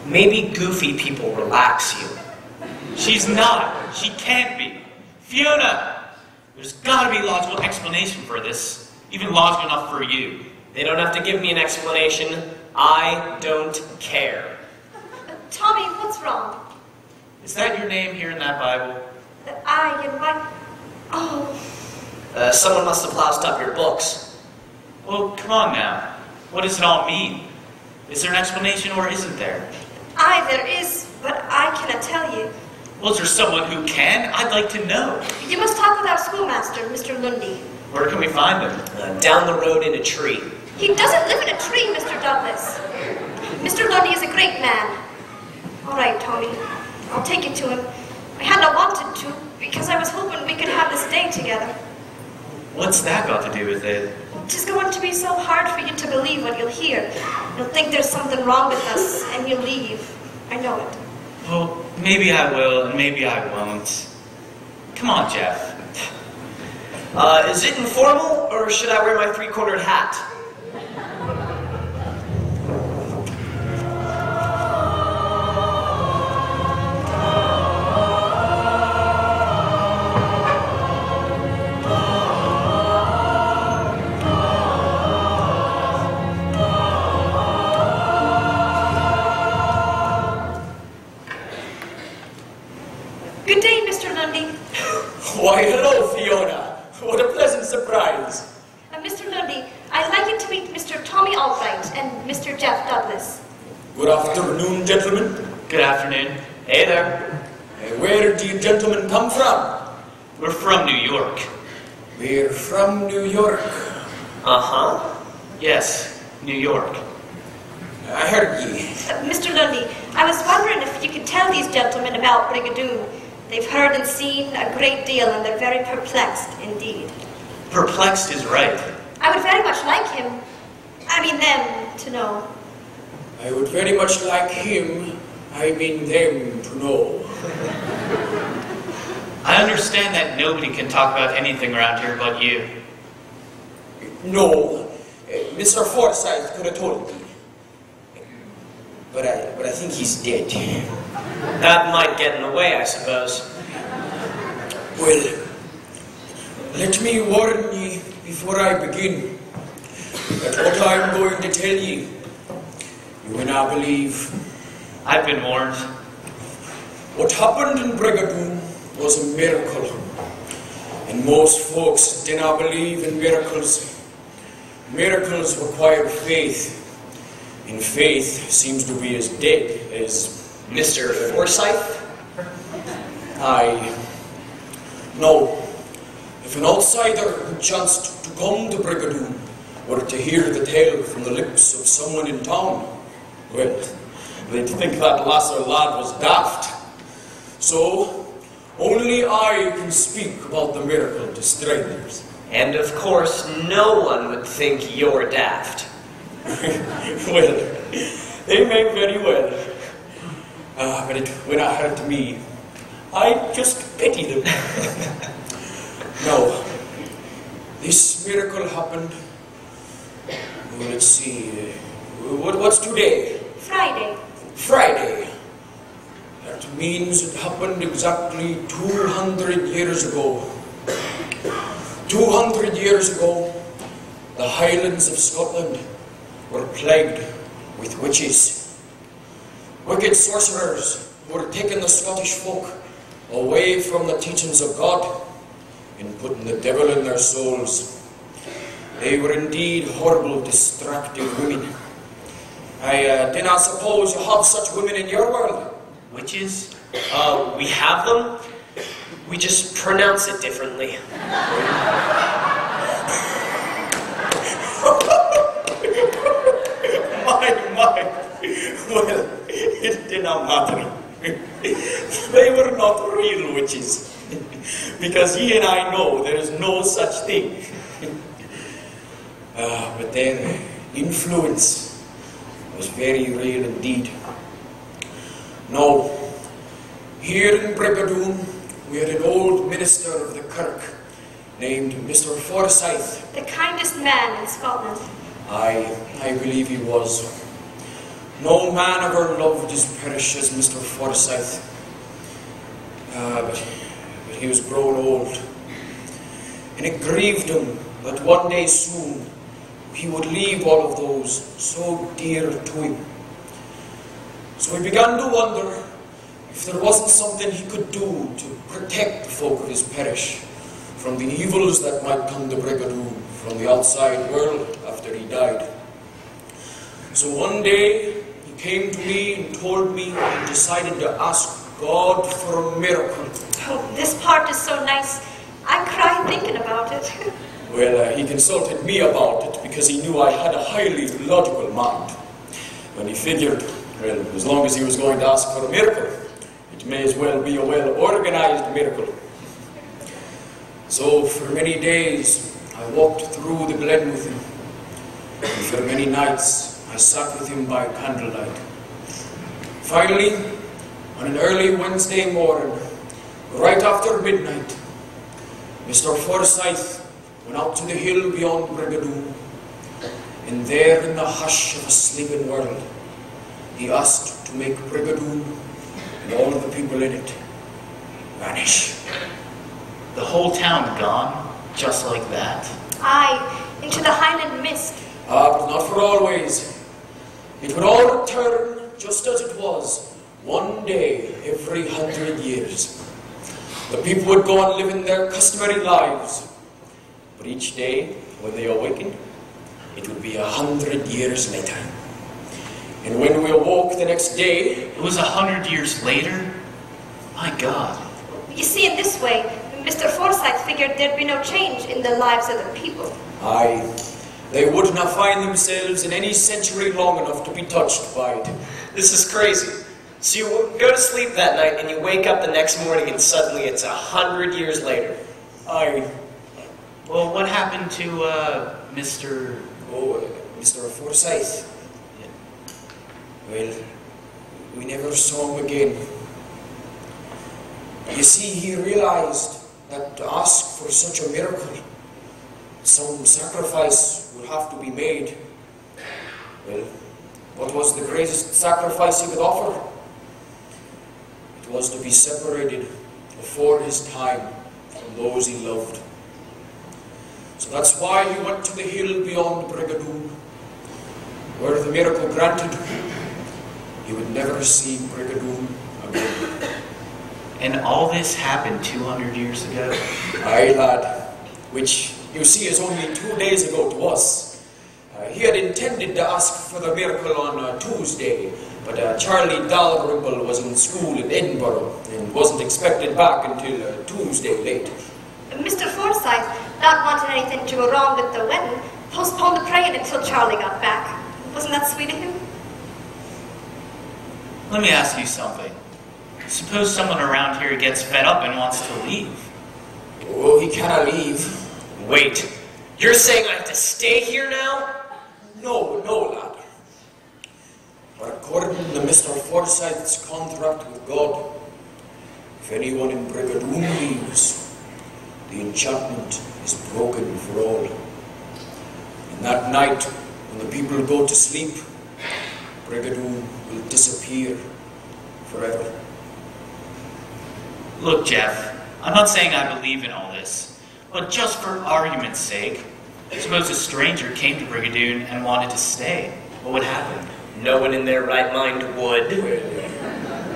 Maybe goofy people relax you. She's not. She can't be. Fiona! There's gotta be a logical explanation for this. Even logical enough for you. They don't have to give me an explanation. I don't care. Tommy, what's wrong? Is that your name here in that Bible? I and my... Oh, Someone must have loused up your books. Well, come on now. What does it all mean? Is there an explanation or isn't there? there is, but I cannot tell you. Well, is there someone who can? I'd like to know. You must talk with our schoolmaster, Mr. Lundy. Where can we find him? Down the road in a tree. He doesn't live in a tree, Mr. Douglas. Mr. Lundy is a great man. All right, Tommy. I'll take you to him. I had not wanted to, because I was hoping we could have this day together. What's that got to do with it? It is going to be so hard for you to believe what you'll hear. You'll think there's something wrong with us, and you'll leave. I know it. Well, maybe I will, and maybe I won't. Come on, Jeff. Is it informal, or should I wear my three-cornered hat? Good day, Mr. Lundy. Why, hello, Fiona. What a pleasant surprise. Mr. Lundy, I'd like you to meet Mr. Tommy Albright and Mr. Jeff Douglas. Good afternoon, gentlemen. Good afternoon. Hey there. Where do you gentlemen come from? We're from New York. We're from New York. Uh-huh. Yes, New York. I heard ye. Mr. Lundy, I was wondering if you could tell these gentlemen about Brigadoon. They've heard and seen a great deal, and they're very perplexed indeed. Perplexed is right. I would very much like them to know. I would very much like him, them to know. I understand that nobody can talk about anything around here but you. No, Mr. Forsyth could have told me. But I think he's dead. That might get in the way, I suppose. Well, let me warn ye before I begin that what I'm going to tell ye, you may not believe. I've been warned. What happened in Brigadoon was a miracle. And most folks do not believe in miracles. Miracles require faith. And faith seems to be as dead as... Mr. Forsyth? No. If an outsider who chanced to come to Brigadoon were to hear the tale from the lips of someone in town, well, they'd think that lass or lad was daft. So, only I can speak about the miracle to strangers. And of course, no one would think you're daft. Well, they may very well. But when it hurt me, I just pity them. No, this miracle happened. Well, let's see. What's today? Friday. Friday. That means it happened exactly 200 years ago. 200 years ago, the Highlands of Scotland were plagued with witches. Wicked sorcerers who were taking the Scottish folk away from the teachings of God and putting the devil in their souls. They were indeed horrible, distracting women. I do not suppose you have such women in your world. Witches? We have them. We just pronounce it differently. My. Well, it did not matter. They were not real witches. Because ye and I know there is no such thing. But their influence was very real indeed. Now, here in Brigadoon, we had an old minister of the kirk named Mr. Forsyth. The kindest man in Scotland. I believe he was. No man ever loved his parish as Mr. Forsyth. But he was grown old. And it grieved him that one day soon he would leave all of those so dear to him. So he began to wonder if there wasn't something he could do to protect the folk of his parish from the evils that might come to Brigadoon from the outside world after he died. So one day he came to me and told me he decided to ask God for a miracle. Oh, this part is so nice. I cry thinking about it. Well, he consulted me about it because he knew I had a highly logical mind. And he figured, well, as long as he was going to ask for a miracle, it may as well be a well-organized miracle. So for many days, I walked through the glen with him. And for many nights, I sat with him by candlelight. Finally, on an early Wednesday morning, right after midnight, Mr. Forsyth went out to the hill beyond Brigadoon, and there in the hush of a sleeping world, he asked to make Brigadoon and all of the people in it vanish. The whole town gone, just like that. Aye, into the Highland mist. But not for always. It would all return just as it was, one day every 100 years. The people would go on living their customary lives. But each day, when they awakened, it would be 100 years later. And when we awoke the next day... It was 100 years later? My God. You see, in this way, Mr. Forsyth figured there'd be no change in the lives of the people. Aye, they would not find themselves in any century long enough to be touched by it. This is crazy. So you go to sleep that night and you wake up the next morning and suddenly it's 100 years later. Aye. Well, what happened to, Mr. Mr. Forsyth? Well, we never saw him again. You see, he realized that to ask for such a miracle, some sacrifice would have to be made. Well, what was the greatest sacrifice he could offer? It was to be separated before his time from those he loved. So that's why he went to the hill beyond Brigadoon, where the miracle granted, he would never see Brigadoon again. And all this happened 200 years ago? Aye, lad, which you see is only 2 days ago to us. He had intended to ask for the miracle on Tuesday, but Charlie Dalrymple was in school in Edinburgh and wasn't expected back until Tuesday late. Mr. Forsyth, not wanting anything to go wrong with the wedding, postponed the praying until Charlie got back. Wasn't that sweet of him? Let me ask you something. Suppose someone around here gets fed up and wants to leave. Oh, he cannot leave. Wait, you're saying I have to stay here now? No, lad. But according to the Mr. Forsyth's contract with God. If anyone in Brigadoon leaves, the enchantment is broken for all. And that night, when the people go to sleep, Brigadoon will disappear forever. Look, Jeff, I'm not saying I believe in all this, but just for argument's sake, suppose a stranger came to Brigadoon and wanted to stay. What would happen? No one in their right mind would.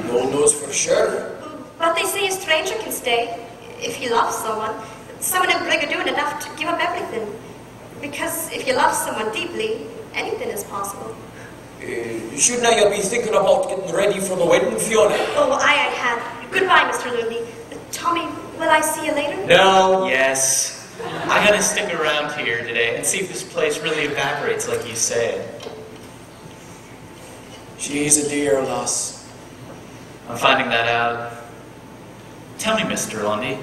No one knows for sure. But they say a stranger can stay if he loves someone. Someone in Brigadoon enough to give up everything. Because if you love someone deeply, anything is possible. Shouldn't I be thinking about getting ready for the wedding, Fiona? Oh, I had. Goodbye, Mr. Lundy. Tommy, will I see you later? No. Yes. I gotta stick around here today and see if this place really evaporates like you say. She's a dear lass. I'm finding that out. Tell me, Mr. Lundy,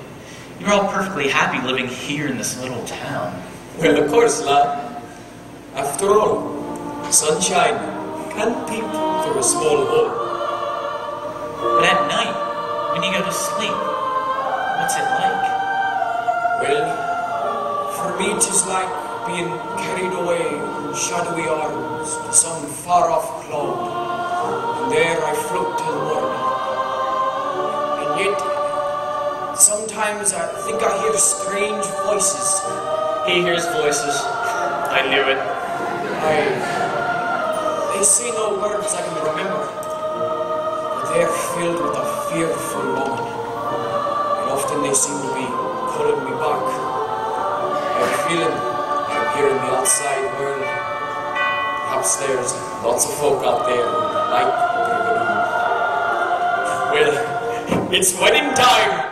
you're all perfectly happy living here in this little town. Well, of course, lad. After all, sunshine can't peep through a small hole. But at night, when you go to sleep, what's it like? Well, for me 'tis like being carried away in shadowy arms to some far-off cloud. And there I float till morning. And yet, sometimes I think I hear strange voices. He hears voices. I knew it. They say no words I can remember, but they're filled with a fearful longing. And often they seem to be calling me back. I have a feeling I'm here in the outside world. Perhaps there's lots of folk out there like Brigadoon. Well, it's wedding time!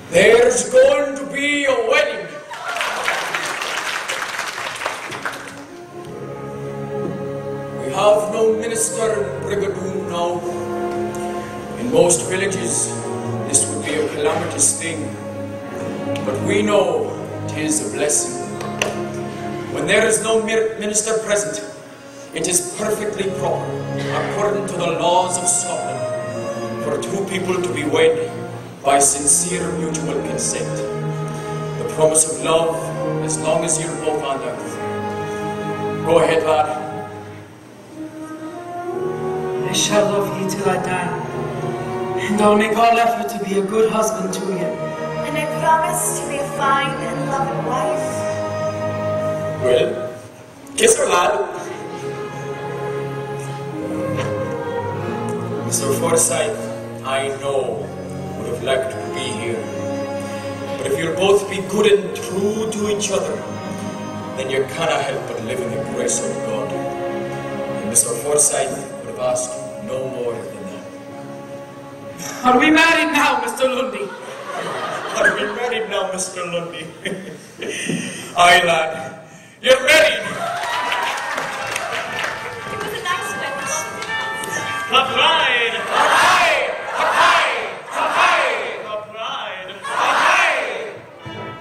There's going to be a wedding. We have no minister in Brigadoon now. In most villages, this would be a calamitous thing. But we know it is a blessing. When there is no minister present, it is perfectly proper, according to the laws of Scotland, for two people to be wed by sincere mutual consent. The promise of love as long as you're both on earth. Go ahead, lad. I shall love you till I die, and I'll make all effort to be a good husband to you. And I promise to be a fine and loving wife. Well, kiss her, lad. Mr. Forsyth, I know would have liked to be here. But if you'll both be good and true to each other, then you cannot help but live in the grace of God. And Mr. Forsyth would have asked no more than that. Are we married now, Mr. Lundy? Are we married now, Mr. Lundy? Aye, lad. You're married. It was a nice wedding. The bride. Aye! Aye! Aye! The bride. Aye!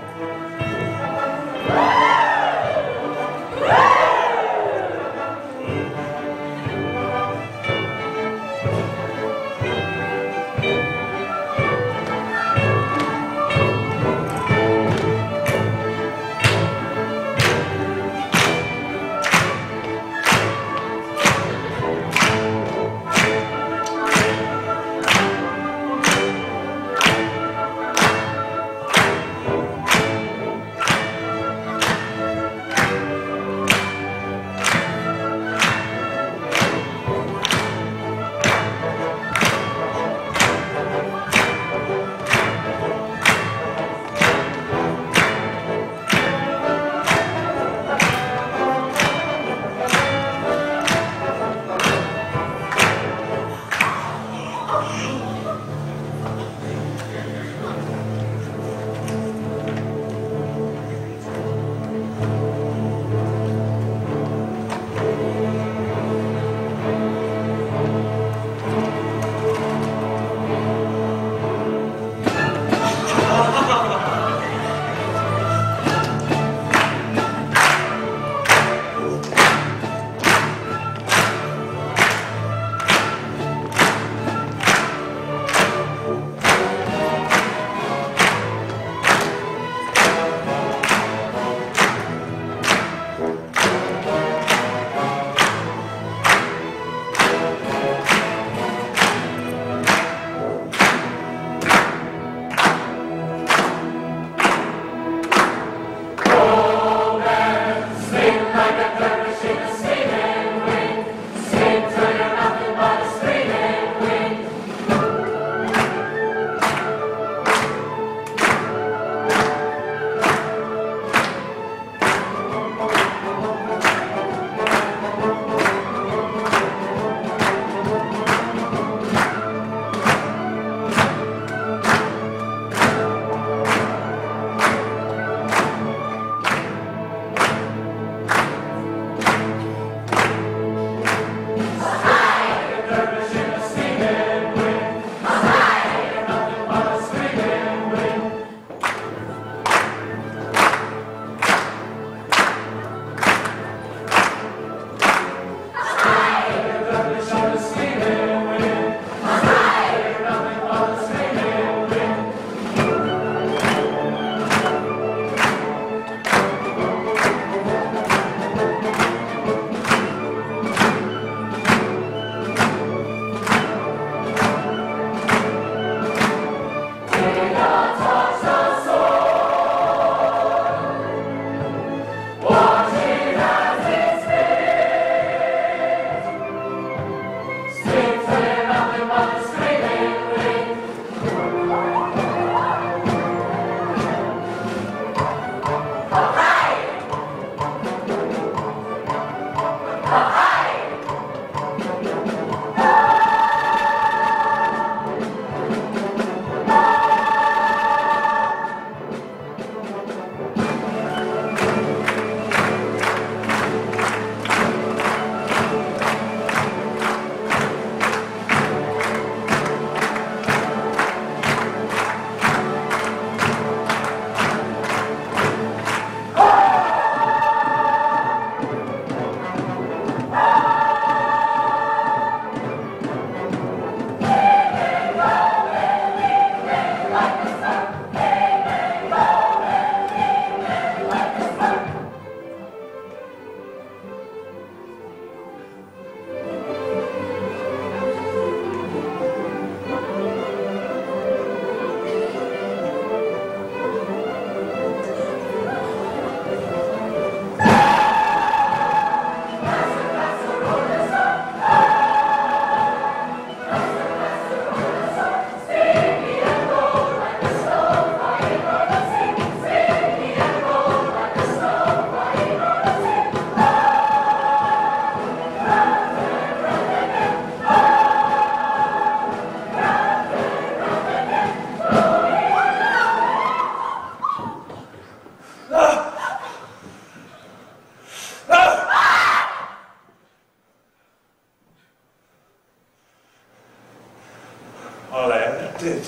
did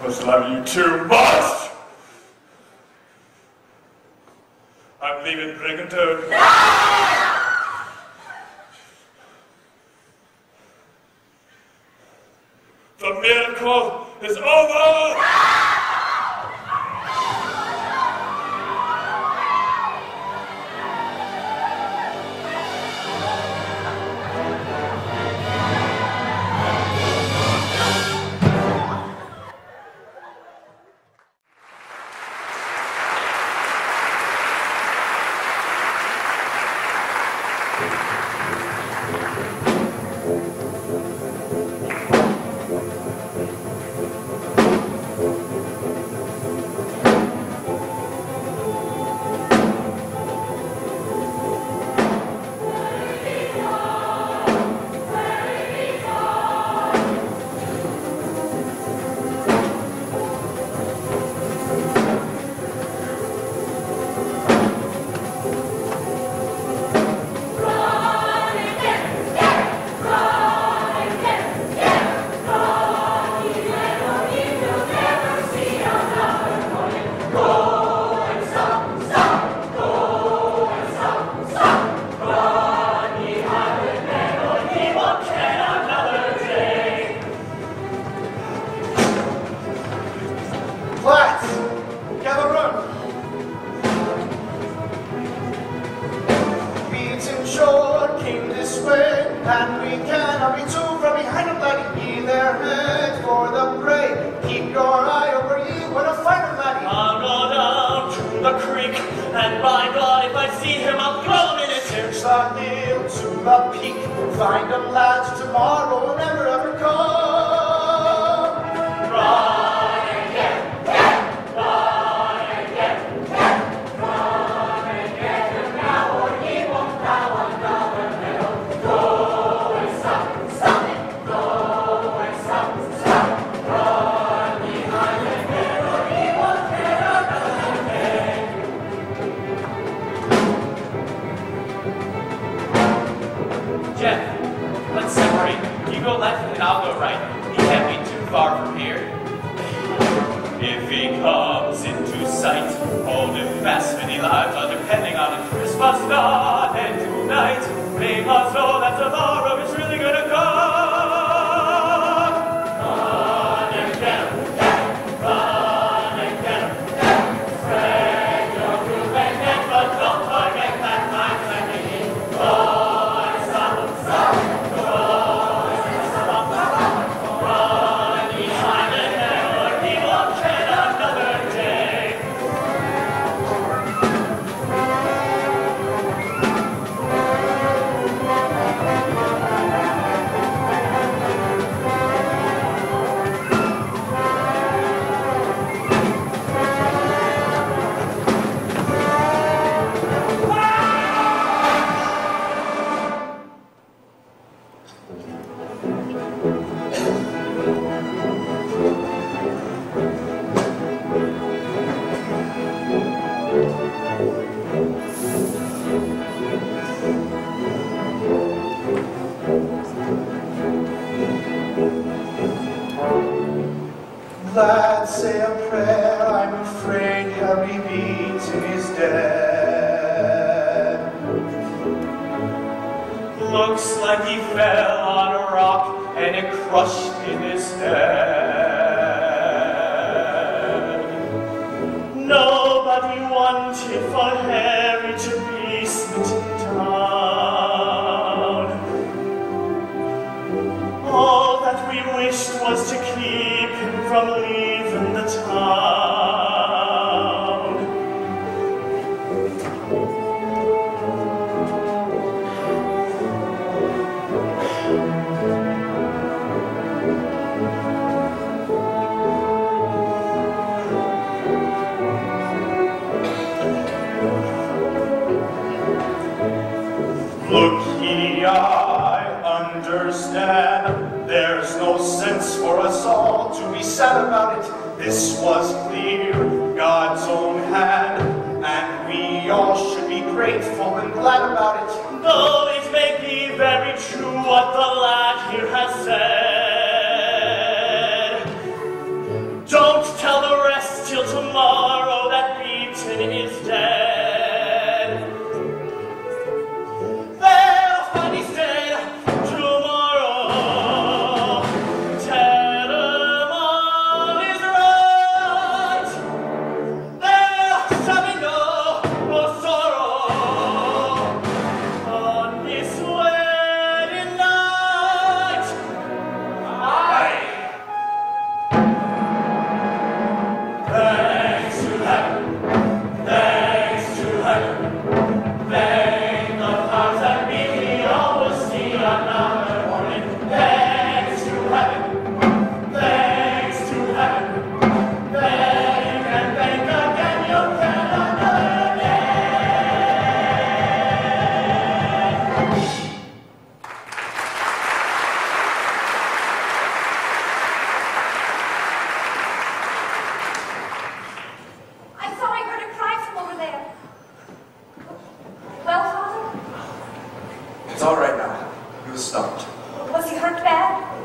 was love you too much. I'm leaving Brigadoon. The miracle is over! And we cannot be too from behind them, laddie. Ye their heads for the prey. Keep your eye over ye when a fighter, laddie. I'll go down to the creek, and by God, if I see him, I'll throw him in his hair. Search the hill to the peak. Find them, lads, tomorrow never ever come. Run and get, run and get, run and get him now, or he won't bow another medal. Go and stop it, go and stop, run behind and get, or he won't get another thing. Jeff, let's separate. You go left and I'll go right. He can't be too far from here. If he comes into sight, hold him fast, many lives are depending on it. This must not end tonight. They must know that tomorrow is really gonna come. Run and get him, run and get him. Spread your group and get, but don't forget that my second. Go and stop, go and stop, run behind the hill, or he won't get another day. Lads, say a prayer. I'm afraid Harry Beaton is dead. Looks like he fell on a rock and it crushed in his head. Nobody wanted for Harry to be smitten down. All that we wished was to keep him from leaving the town. Look ye, I understand. There's no sense for us all to be sad about it. This was clear, God's own hand, and we all should be grateful and glad about it. Though it may be very true what the lad here has said,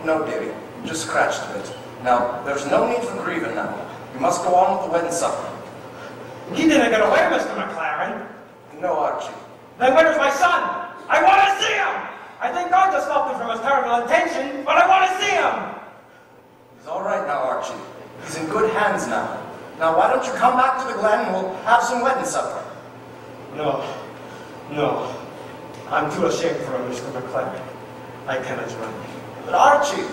no, dearie. Just scratched a bit. Now, there's no need for grieving now. You must go on with the wedding supper. He didn't get away, Mr. McLaren. No, Archie. Then where's my son? I want to see him! I think God just stopped him from his terrible intention, but I want to see him! He's all right now, Archie. He's in good hands now. Now, why don't you come back to the Glen and we'll have some wedding supper? No. I'm too ashamed for him, Mr. McLaren. I cannot join him. But Archie!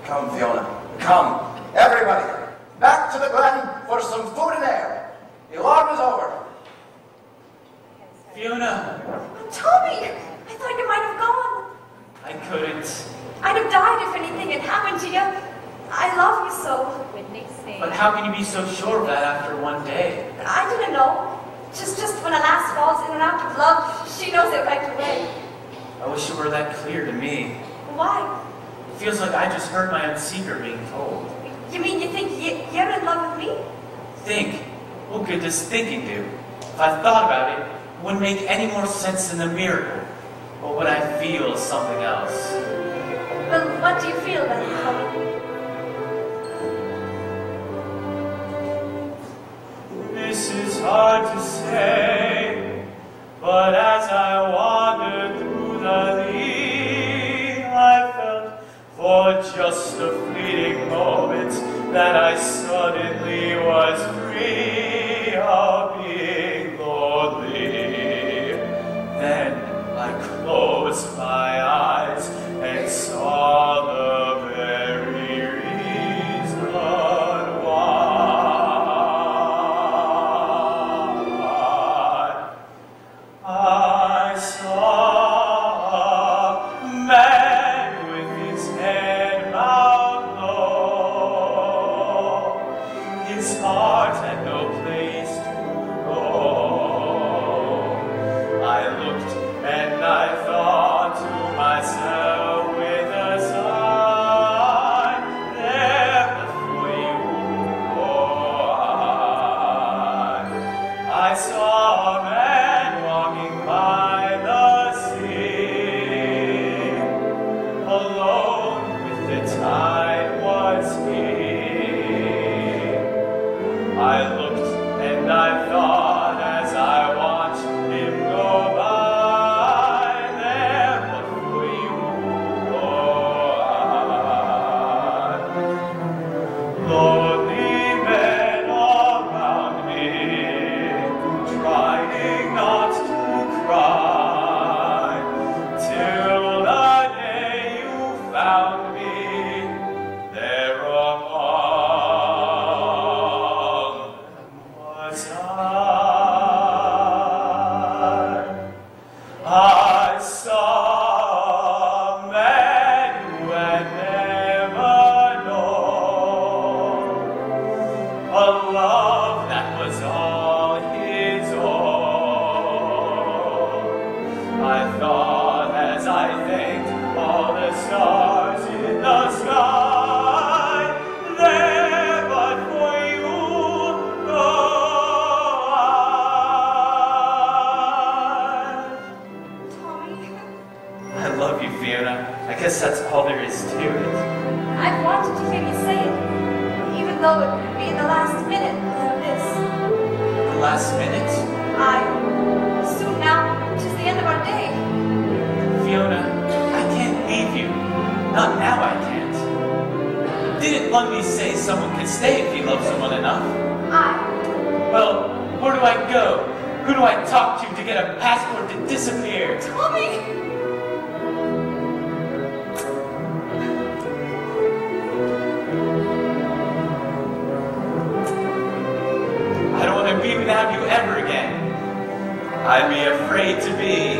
Come, Fiona. Come. Everybody. Back to the Glen for some food and air. The alarm is over. Fiona, Tommy! I thought you might have gone. I couldn't. I'd have died if anything had happened to you. I love you so. But how can you be so sure of that after one day? I didn't know. Just when a lass falls in and out of love, she knows it right away. I wish it were that clear to me. Why? It feels like I just heard my own secret being told. You mean you think you're in love with me? Think? What good does thinking do? If I thought about it, it wouldn't make any more sense than the miracle. But what I feel is something else. Well, what do you feel then, Tommy? This is hard to say, but as I wandered through the lane, I felt for just a fleeting moment that I suddenly was free of being lonely. Then I closed my eyes and saw the very reason why. I saw a man with his head bowed low. His heart had no place to go. I looked and I thought to myself with a sigh, there before you go I saw a man walking by the sea, alone with the tide was he. I looked and I thought as I watched him go by, there before you go lonely men around me, trying not to cry, till the day you found me there among them was I saw a man who had never known a love that was all his own. I thought as I thanked all the stars in the sky, there but for you go Tommy, I love you, Fiona. I guess that's all there is to it. I've wanted to hear you say it, even though it would be in the last minute of this. The last minute? Soon now, 'tis the end of our day. Fiona, I can't leave you. Not now I can't. Didn't Lundy say someone could stay if he loves someone enough? Well, where do I go? Who do I talk to get a passport to disappear? Tommy! I don't want to be without you ever again. I'd be afraid to be.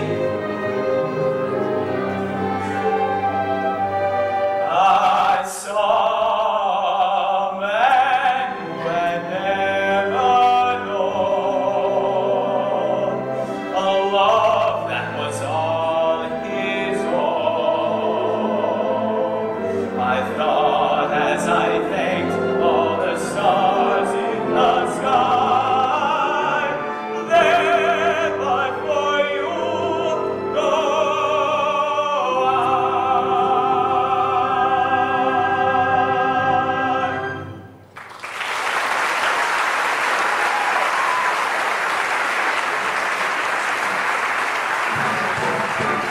I saw a man who had never known a love that was all his own. I thought as I thanked all the stars in the sky, there but for you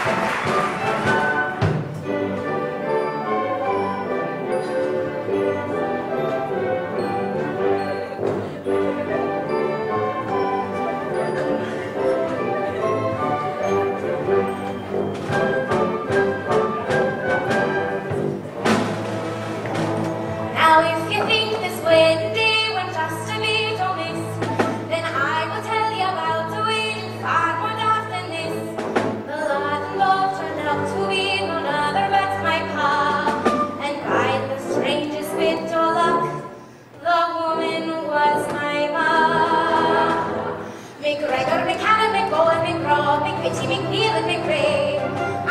Now if you think this wedding day went just a little miss, then I will tell you about a wedding far more daft than this. The lad involved turned out to be none other but my pa, and by the strangest bit of luck, the woman was my ma. McGregor, McCann, McBowen, McGraw, McVitty, McNeil, and McRae.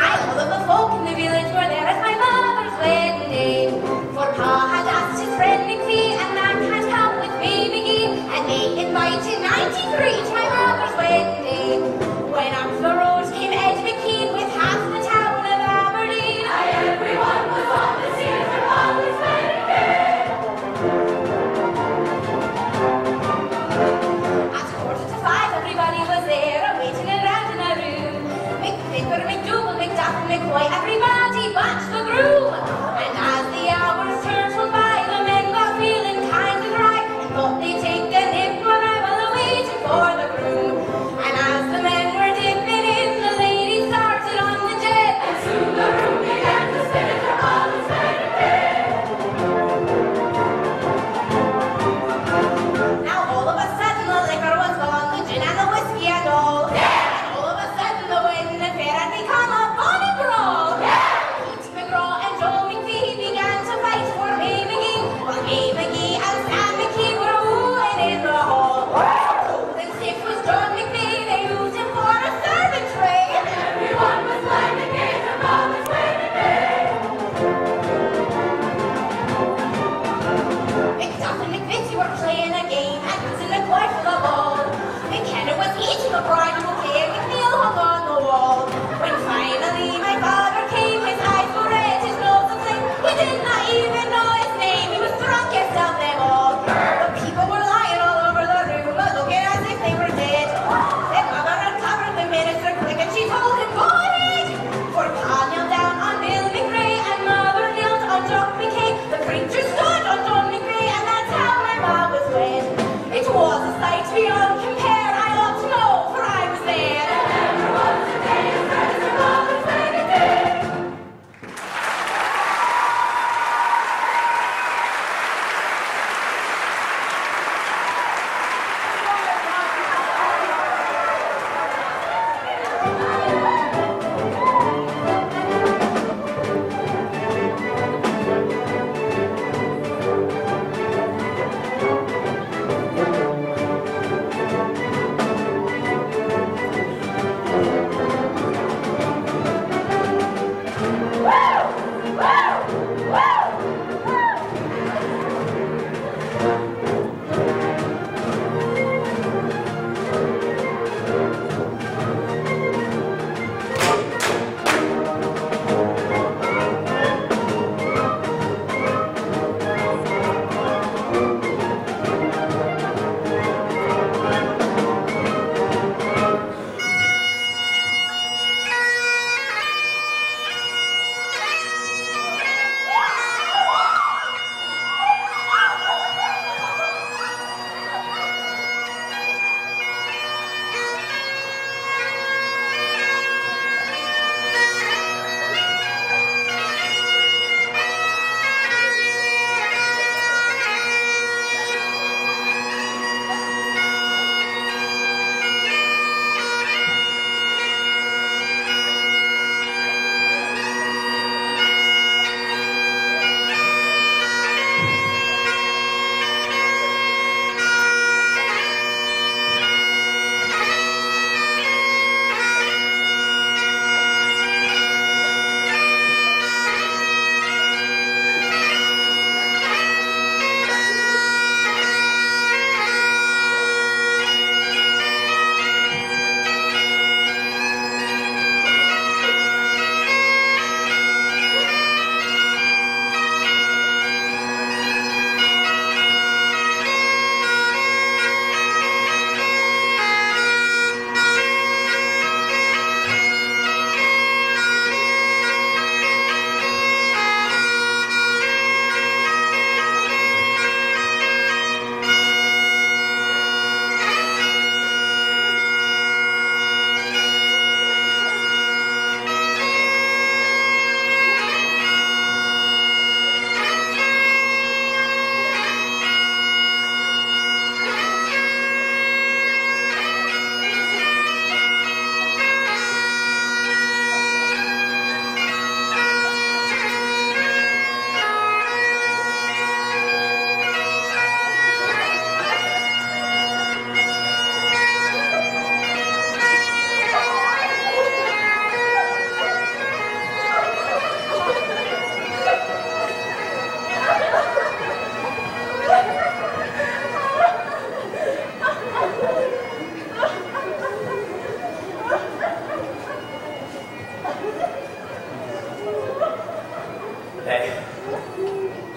All of the folk in the village were there at my mother's wedding day. For Pa had asked his friend McPhee, and Mac had come with baby McGee, and they invited 93 to my mother's wedding day. When up the road came Ed McKean with half the town of Aberdeen. Everyone was on the steer for Pa's wedding day. At 4:45, everybody was there, waiting around in a room.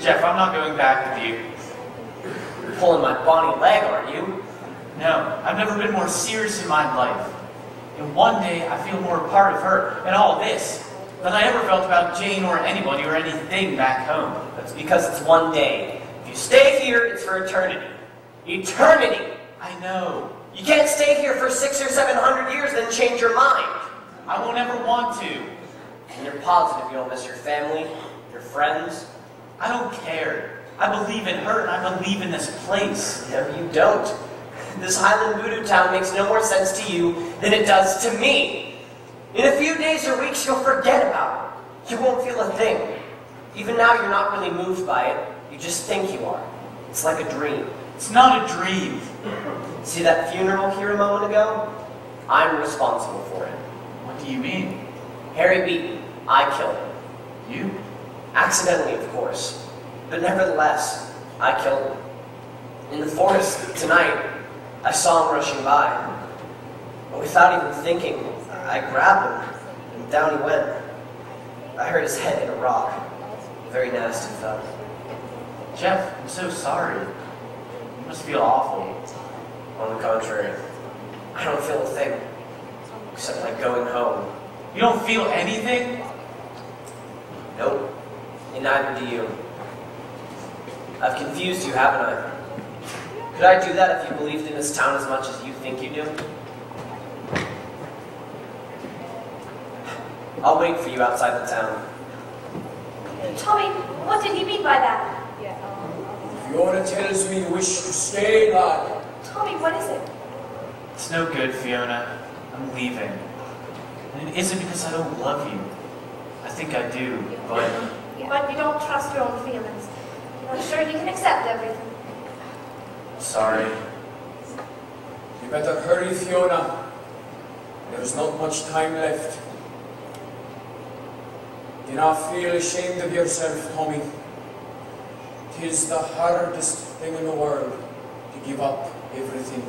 Jeff, I'm not going back with you. You're pulling my bonny leg, aren't you? No, I've never been more serious in my life. And one day I feel more a part of her and all this than I ever felt about Jane or anybody or anything back home. That's because it's one day. If you stay here, it's for eternity. Eternity! I know. You can't stay here for 600 or 700 years, then change your mind. I won't ever want to. And you're positive you'll miss your family, your friends? I don't care. I believe in her and I believe in this place. No, you don't. This Highland voodoo town makes no more sense to you than it does to me. In a few days or weeks, you'll forget about it. You won't feel a thing. Even now, you're not really moved by it. You just think you are. It's like a dream. It's not a dream. See that funeral here a moment ago? I'm responsible for it. What do you mean? Harry Beaton. I killed him. You? Accidentally, of course. But nevertheless, I killed him. In the forest tonight, I saw him rushing by. But without even thinking, I grabbed him, and down he went. I heard his head hit a rock. Very nasty thud. Jeff, I'm so sorry. You must feel awful. On the contrary, I don't feel a thing. Except like going home. You don't feel anything? Nope. And neither do you. I've confused you, haven't I? Could I do that if you believed in this town as much as you think you do? I'll wait for you outside the town. Tommy, what did he mean by that? Fiona tells me you wish to stay, lad. Tommy, what is it? It's no good, Fiona. I'm leaving. And it isn't because I don't love you. I think I do, but... But you don't trust your own feelings. You're not sure you can accept everything. Sorry. You better hurry, Fiona. There's not much time left. Do not feel ashamed of yourself, Tommy. 'Tis the hardest thing in the world to give up everything,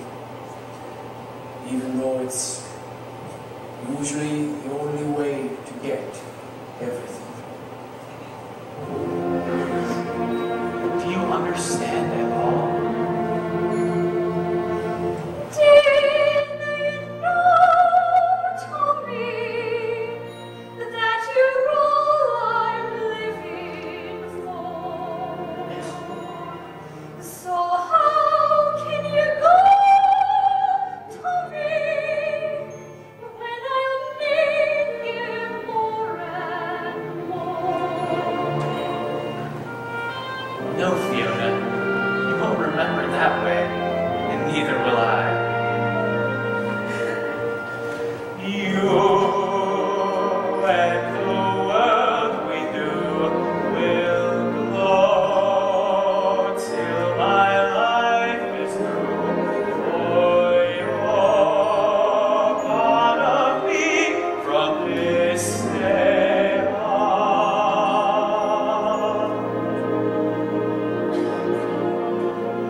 even though it's usually the only way to get everything. Do you understand at all? No, Fiona. You won't remember it that way, and neither will I. You and the world we knew will glow till my life is through. For you're part of me from this day on.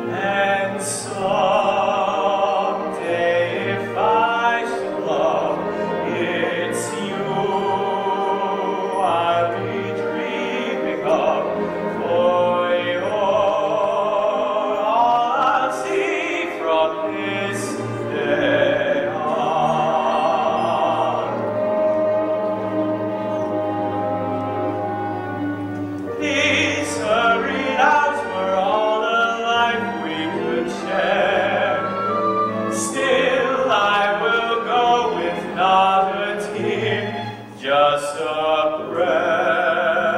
And someday, if I should love, it's you I'll be dreaming of. For you're all I'll see from this day on. These hurried hours were all the life we could share. Still I will go with not a tear, just a prayer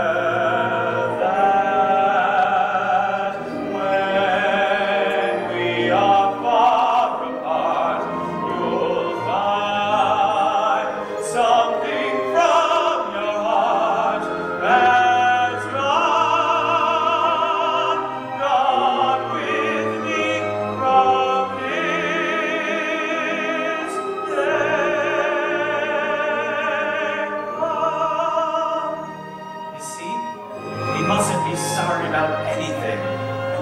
that when we are far apart, you'll find something from your heart has gone with me from this day on. You see, we mustn't be sorry about anything.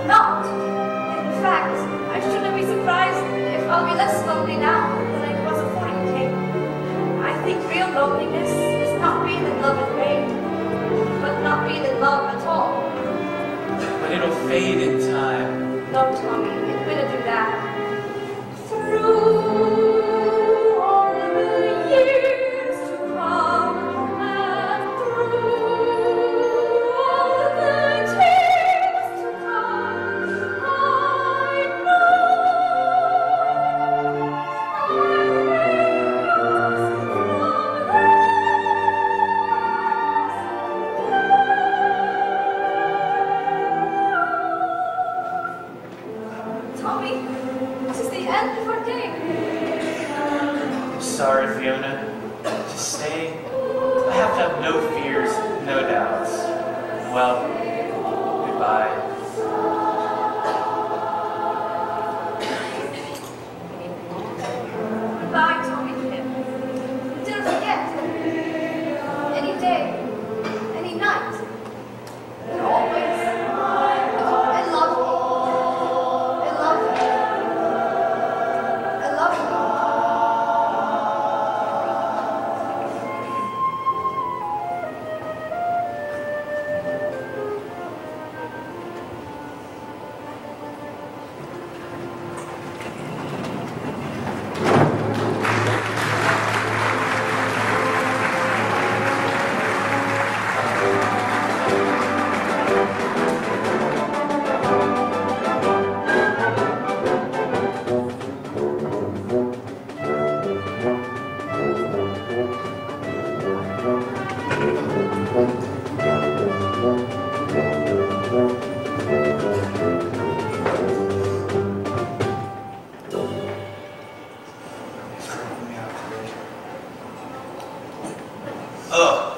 Not. In fact, I shouldn't be surprised if I'll be less lonely now than I was before you came. I think real loneliness is not being in love with me, but not being in love at all. but it'll fade in time. No, Tommy, it wouldn't do that. Through all the years to come, and through all the tears to come, I Tommy, this is the end of our day. I'm sorry, Fiona. Just stay. I have to have no fears, no doubts. Well, goodbye. Goodbye, Tommy. Don't forget, any day, any night, and always, I love you. I love you. I love you.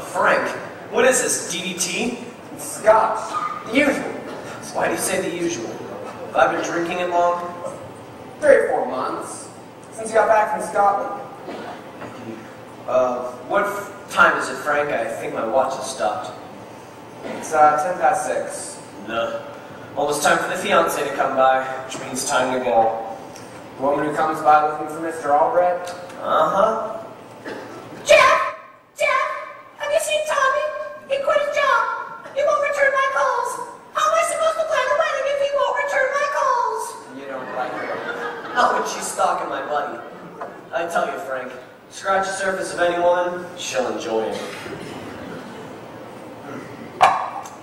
Frank, what is this, DDT? Scotch. The usual. Why do you say the usual? Have I been drinking it long? 3 or 4 months. Since you got back from Scotland. What time is it, Frank? I think my watch has stopped. It's 6:10. No. Almost time for the fiancé to come by, which means time to go. The woman who comes by looking for Mr. Albright? Uh-huh. Jeff! Jeff! Have you seen Tommy? He quit his job. He won't return my calls. How am I supposed to plan a wedding if he won't return my calls? You don't like her. How would she stalking my buddy? I tell you, Frank, scratch the surface of any woman, she'll enjoy it.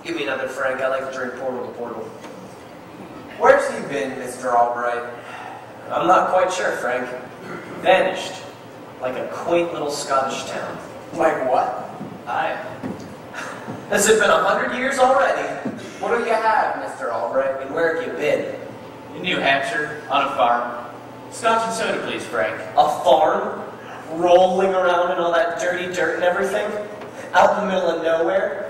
Give me another, Frank. I like to drink portal to portal. Where's he been, Mr. Albright? I'm not quite sure, Frank. Vanished. Like a quaint little Scottish town. Like what? Aye. Has it been 100 years already? What do you have, Mr. Albright? And where have you been? In New Hampshire, on a farm. Scotch and soda, please, Frank. A farm? Rolling around in all that dirty dirt and everything? Out in the middle of nowhere?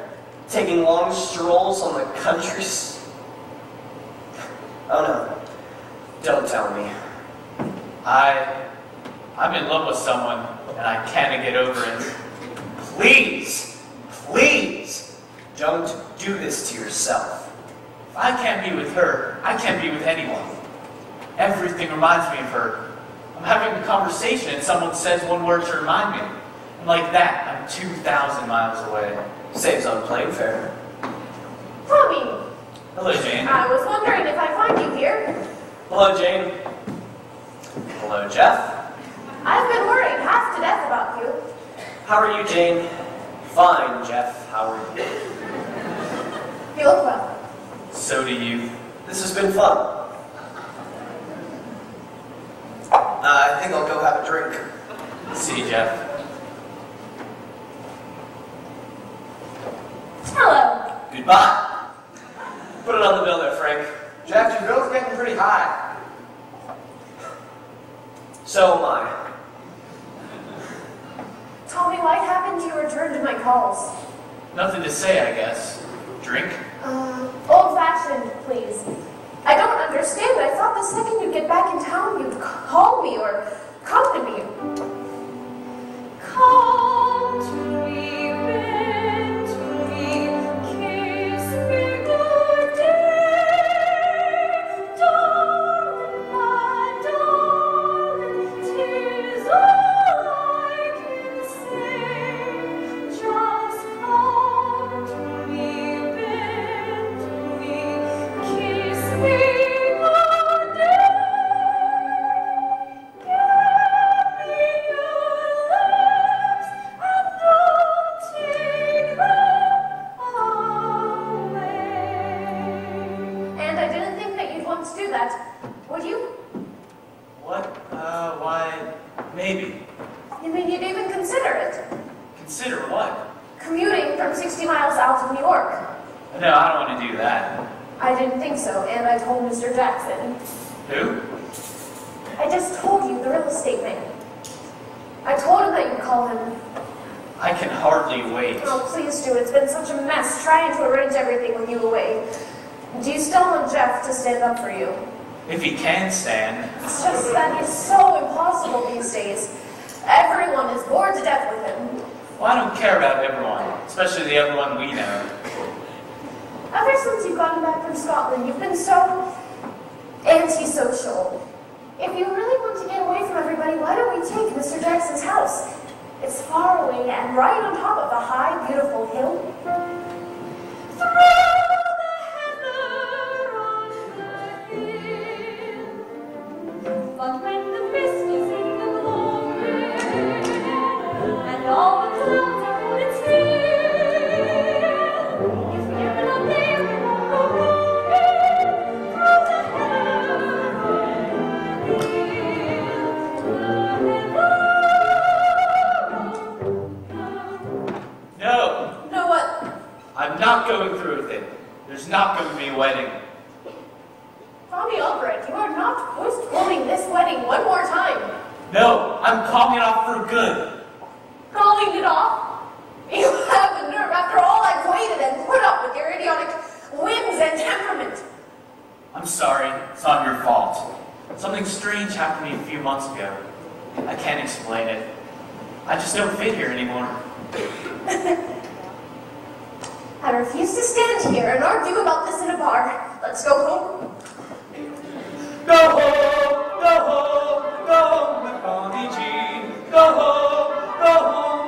Taking long strolls on the countries? Oh no. Don't tell me. I'm in love with someone, and I can't get over it. Please, please, don't do this to yourself. If I can't be with her, I can't be with anyone. Everything reminds me of her. I'm having a conversation and someone says one word to remind me. And like that, I'm 2,000 miles away. Saves on plane fare. Tommy! Hello, Jane. I was wondering if I'd find you here. Hello, Jane. Hello, Jeff. I've been worried half to death about you. How are you, Jane? Fine, Jeff. How are you? You look well. So do you. This has been fun. I think I'll go have a drink. See you, Jeff. Hello. Goodbye. Put it on the bill there, Frank. Jeff, your bill's getting pretty high. So am I. Tommy, what happened to you returned my calls? Nothing to say, I guess. Drink? Old-fashioned, please. I don't understand. I thought the second you get back in town, you'd call me or come to me. Come to me, bend to me, kiss me good day, darling, my darling, 'tis all I can say. Just come to me, bend to me, Consider what? Commuting from 60 miles out of New York. No, I don't want to do that. I didn't think so, and I told Mr. Jackson. Who? I just told you, the real estate man. I told him that you'd call him. I can hardly wait. Oh, please do. It's been such a mess trying to arrange everything with you away. Do you still want Jeff to stand up for you? If he can stand. It's just that he's so impossible these days. Everyone is bored to death with him. Well, I don't care about everyone, especially the everyone we know. Ever since you've gotten back from Scotland, you've been so antisocial. If you really want to get away from everybody, why don't we take Mr. Jackson's house? It's far away and right on top of a high, beautiful hill. But when the mist is in the gloaming, and all the clouds are on its heel, if you're not there, we won't go roaming through the No. No, what? I'm not going through with it. There's not going to be a wedding. Tommy Albright, you are not postponing this wedding one more time. No, I'm calling it off for good. Calling it off? You have the nerve after all I've waited and put up with your idiotic whims and temperament. I'm sorry. It's not your fault. Something strange happened to me a few months ago. I can't explain it. I just don't fit here anymore. I refuse to stand here and argue about this in a bar. Let's go home. Go home, go home, go home with Bonnie Jean. Go home,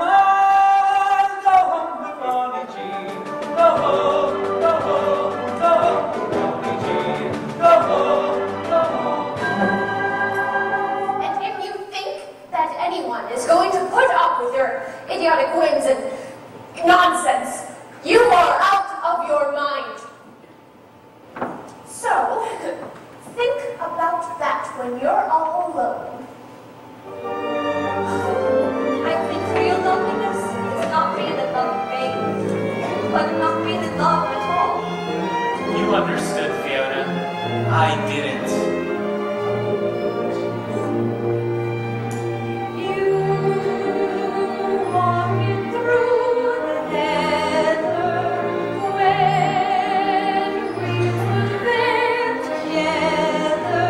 ah, go home with Bonnie Jean. Go home, go home, go home with Bonnie Jean. Go home. And if you think that anyone is going to put up with your idiotic whims and nonsense, you are out of your mind. So, think about that when you're all alone. I think real loneliness is not being in love with me, but not being in love at all. You understood, Fiona. I didn't. You walking through the heather when we were there together.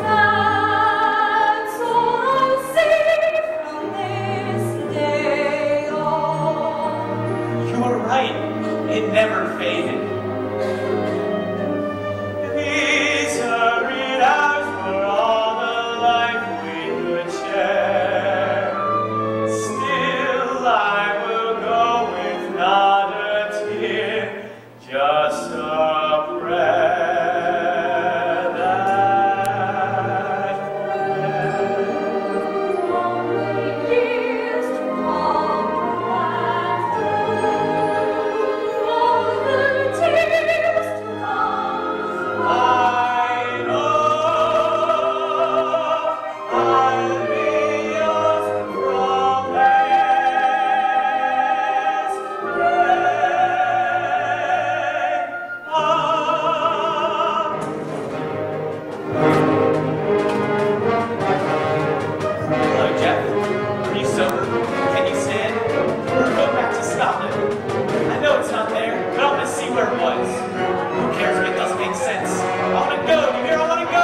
That's all I'll say from this day on. You were right. It never faded. These hurried hours were all the life we could share. Still, I will go with not a tear, just a prayer that All the years to come and through all the tears to come. I know I'll be yours from this day on. Hello, Jeff. Are you sober? Can you stand? We're going back to Scotland. I know it's not there, but I want to see where it was. Who cares if it doesn't make sense? I want to go. You hear? I want to go.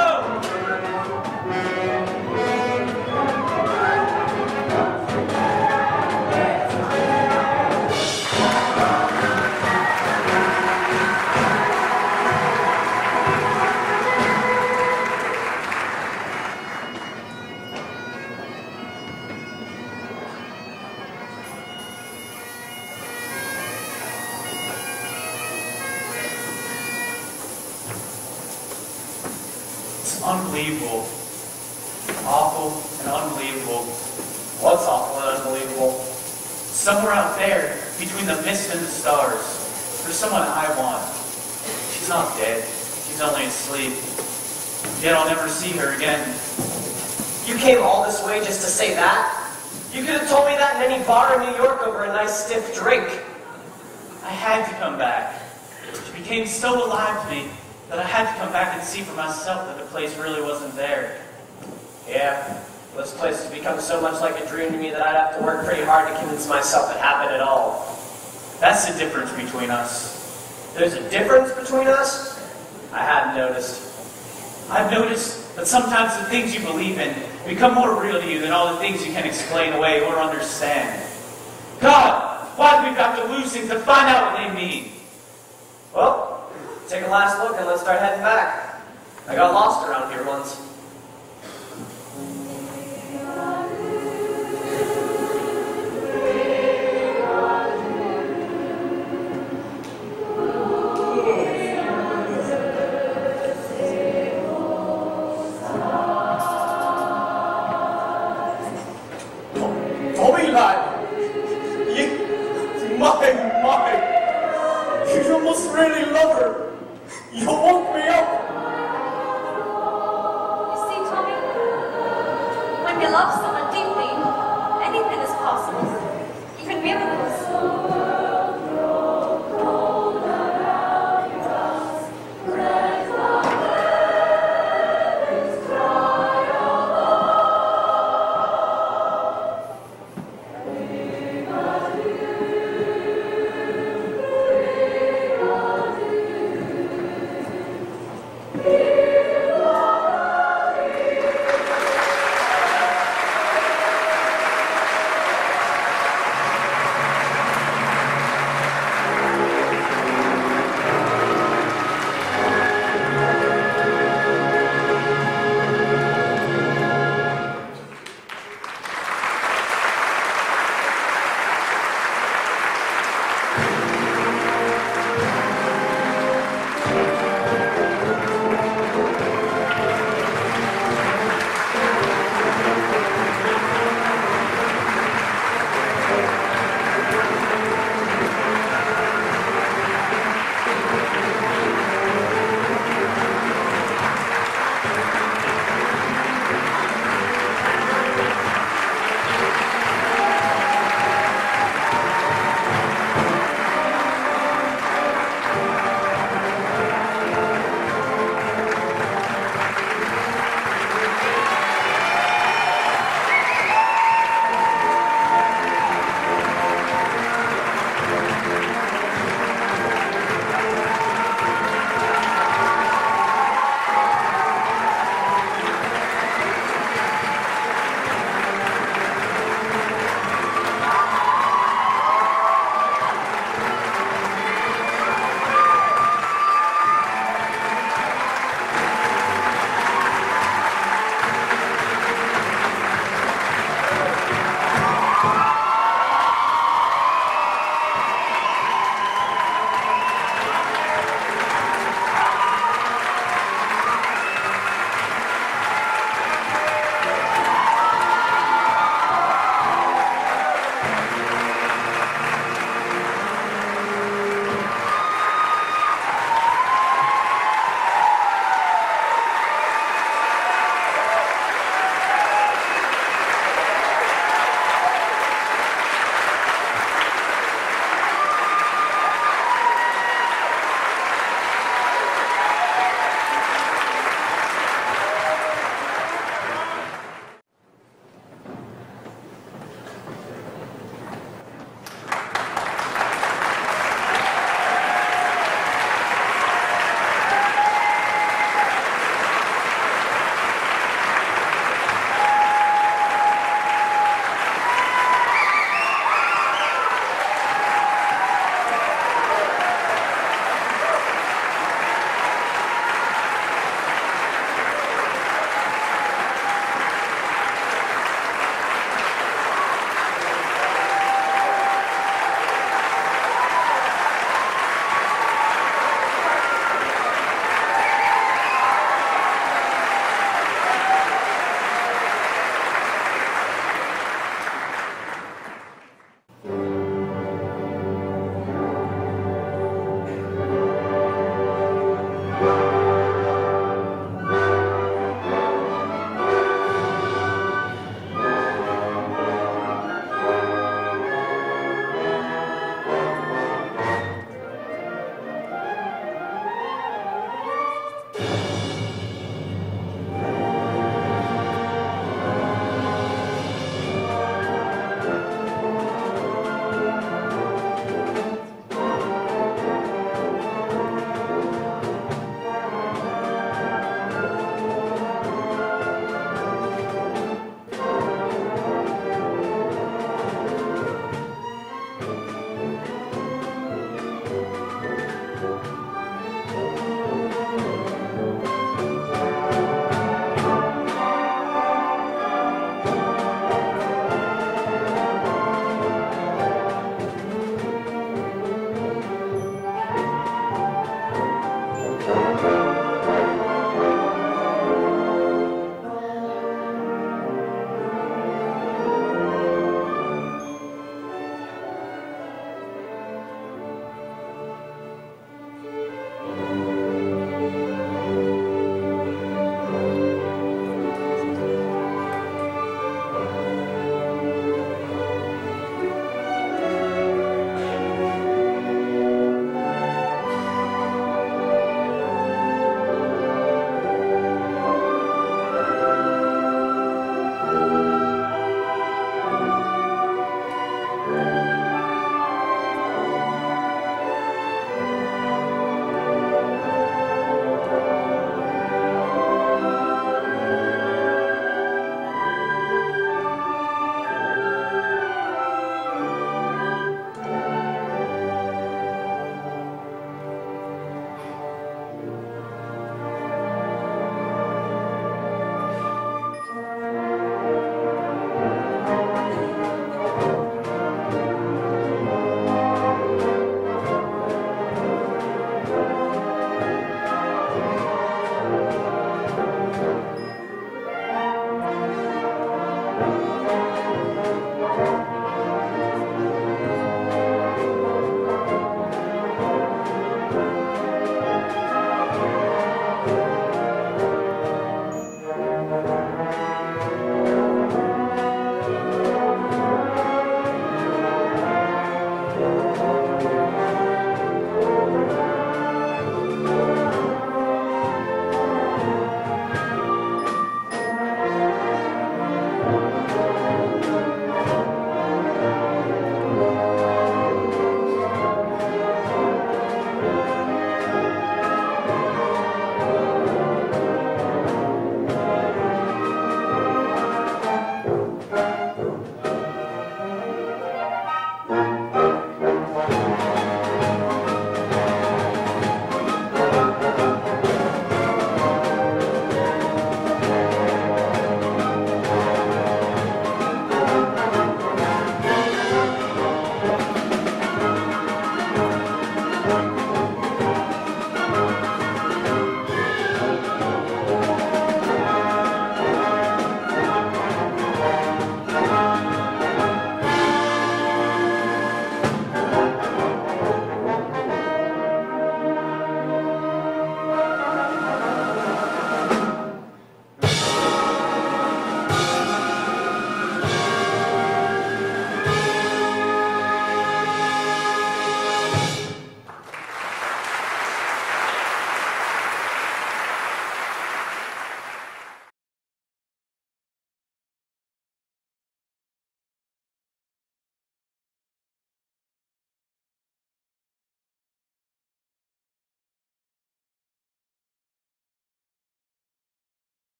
It's unbelievable. Awful and unbelievable. What's awful and unbelievable? Somewhere out there, between the mist and the stars, there's someone I want. She's not dead. She's only asleep. Yet I'll never see her again. You came all this way just to say that? You could have told me that in any bar in New York over a nice stiff drink. I had to come back. She became so alive to me that I had to come back and see for myself that the place really wasn't there. Yeah, this place has become so much like a dream to me that I'd have to work pretty hard to convince myself it happened at all. That's the difference between us. There's a difference between us? I hadn't noticed. I've noticed that sometimes the things you believe in become more real to you than all the things you can explain away or understand. God, why have we got to lose things to find out what they mean? Well, take a last look and let's start heading back. I got lost around here once. Tommy, lad! You must really love her. You woke me up.